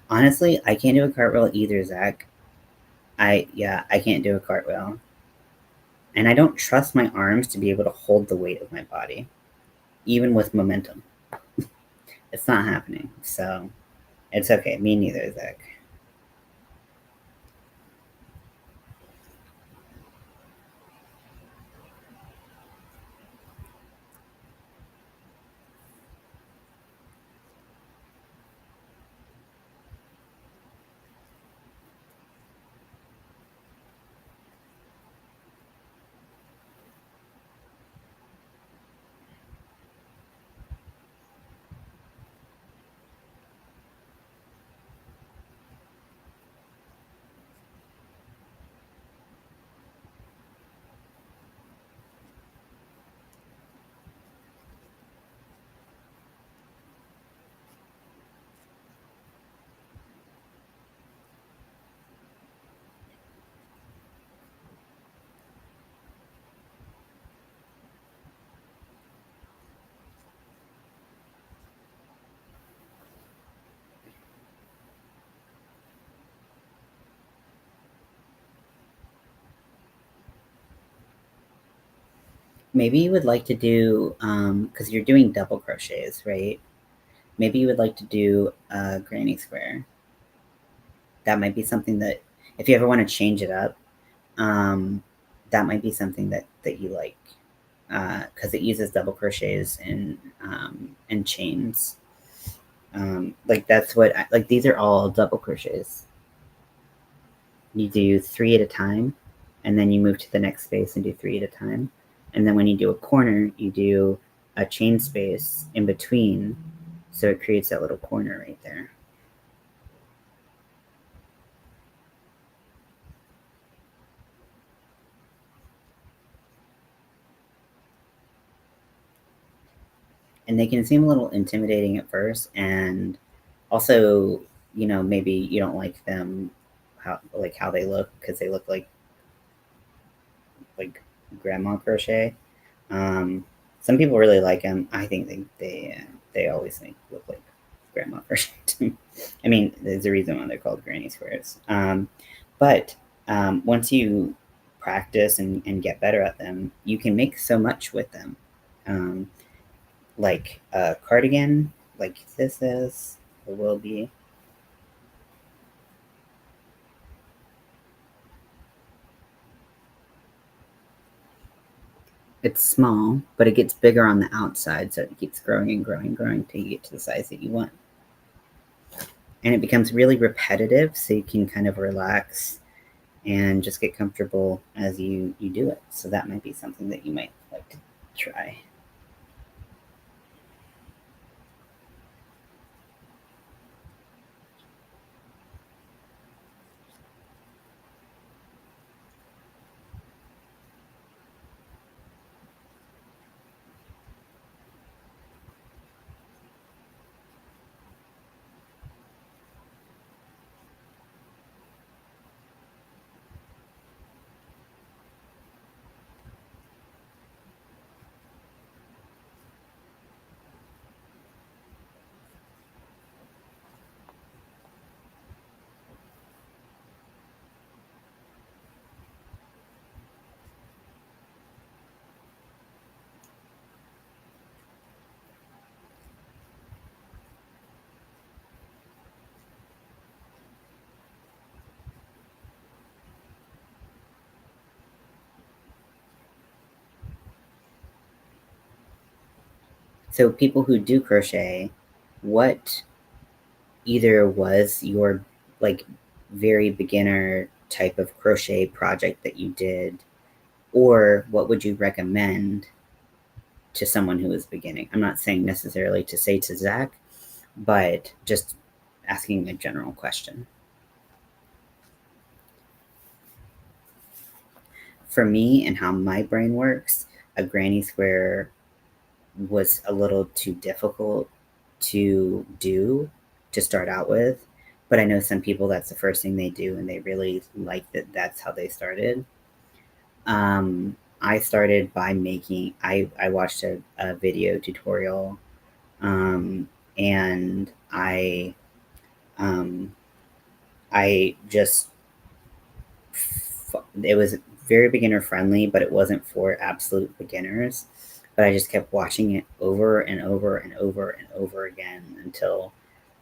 Honestly, I can't do a cartwheel either, Zach. I can't do a cartwheel. And I don't trust my arms to be able to hold the weight of my body, even with momentum. It's not happening. So it's okay. Me neither, Zach. maybe you would like to do, because you're doing double crochets, right? Maybe you would like to do a granny square. That might be something that, if you ever want to change it up, um, that might be something that you like, because it uses double crochets and chains. Like that's what like these are all double crochets. You do three at a time, and then you move to the next space and do three at a time. And then when you do a corner, you do a chain space in between, so it creates that little corner right there. And they can seem a little intimidating at first, and also, maybe you don't like them, how they look, because they look like grandma crochet. Um, some people really like them. I think they always look like grandma crochet to me. I mean, there's a reason why they're called granny squares. But once you practice and get better at them, you can make so much with them. Um, like a cardigan, like this is or will be. It's small, but it gets bigger on the outside, so it keeps growing and growing and growing till you get to the size that you want. And it becomes really repetitive, so you can kind of relax and just get comfortable as you do it. So that might be something that you might like to try. So people who do crochet, what either was your like very beginner type of crochet project that you did, or what would you recommend to someone who is beginning? I'm not saying necessarily to say to Zach, but just asking a general question. For me and how my brain works, a granny square was a little too difficult to do to start out with. But I know some people that's the first thing they do and they really like that that's how they started. I started by I watched a video tutorial, and um, I just, it was very beginner friendly, but it wasn't for absolute beginners. But I just kept watching it over and over and over and over again until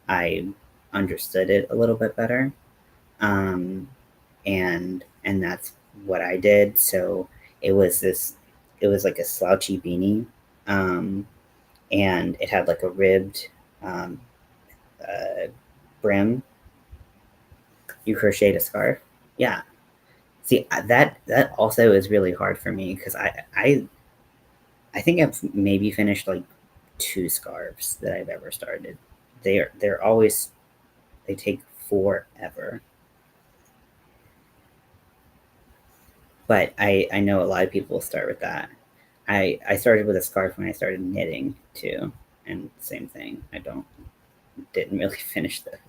I understood it a little bit better. Um, and that's what I did. So it was this, it was like a slouchy beanie, um, and it had like a ribbed um, uh, brim. You crocheted a scarf, yeah. See, that also is really hard for me because I think I've maybe finished like two scarves that I've ever started. They're always, they take forever. But I know a lot of people start with that. I started with a scarf when I started knitting too, and same thing. I don't didn't really finish this.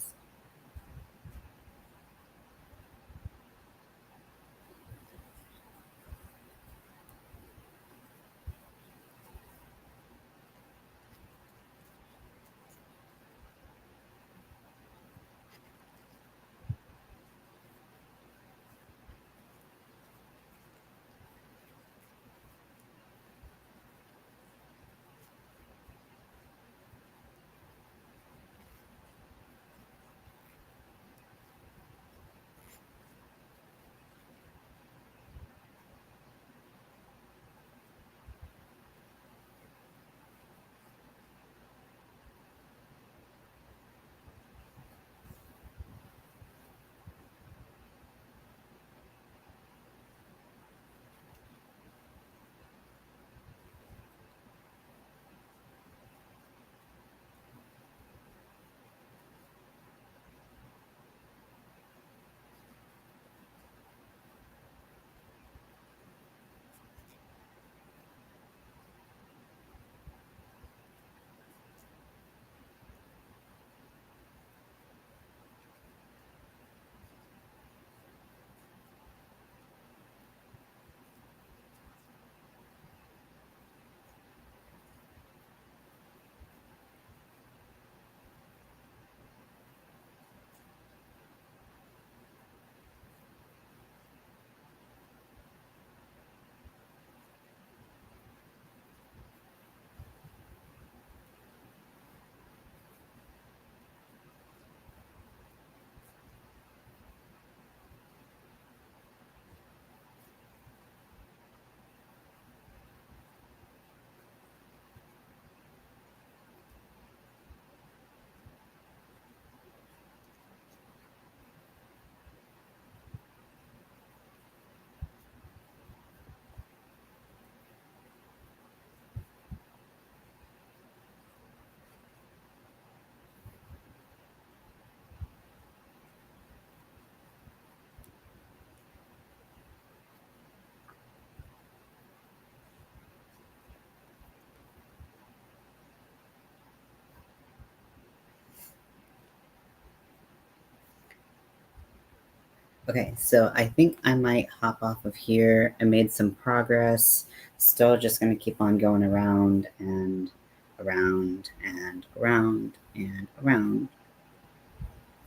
Okay, so I think I might hop off of here. I made some progress. Still just going to keep on going around and around and around and around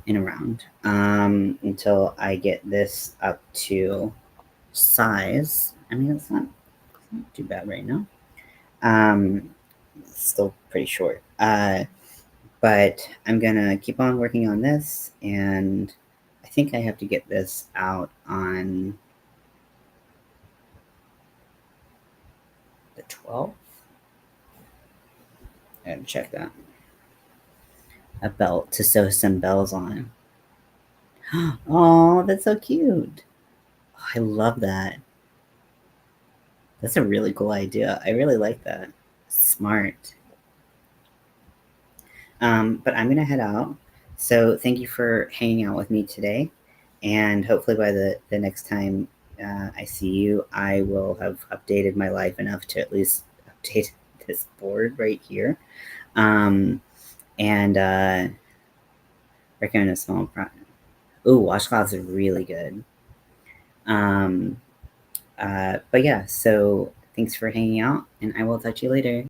and around until I get this up to size. I mean, it's not too bad right now. It's still pretty short. But I'm gonna keep on working on this, and I think I have to get this out on the 12th. I gotta check that. A belt to sew some bells on. Oh, that's so cute. Oh, I love that. That's a really cool idea. I really like that. Smart. But I'm gonna head out. So thank you for hanging out with me today. And hopefully by the next time I see you, I will have updated my life enough to at least update this board right here. And recommend a small project. Ooh, washcloths are really good. But yeah, so thanks for hanging out, and I will talk to you later.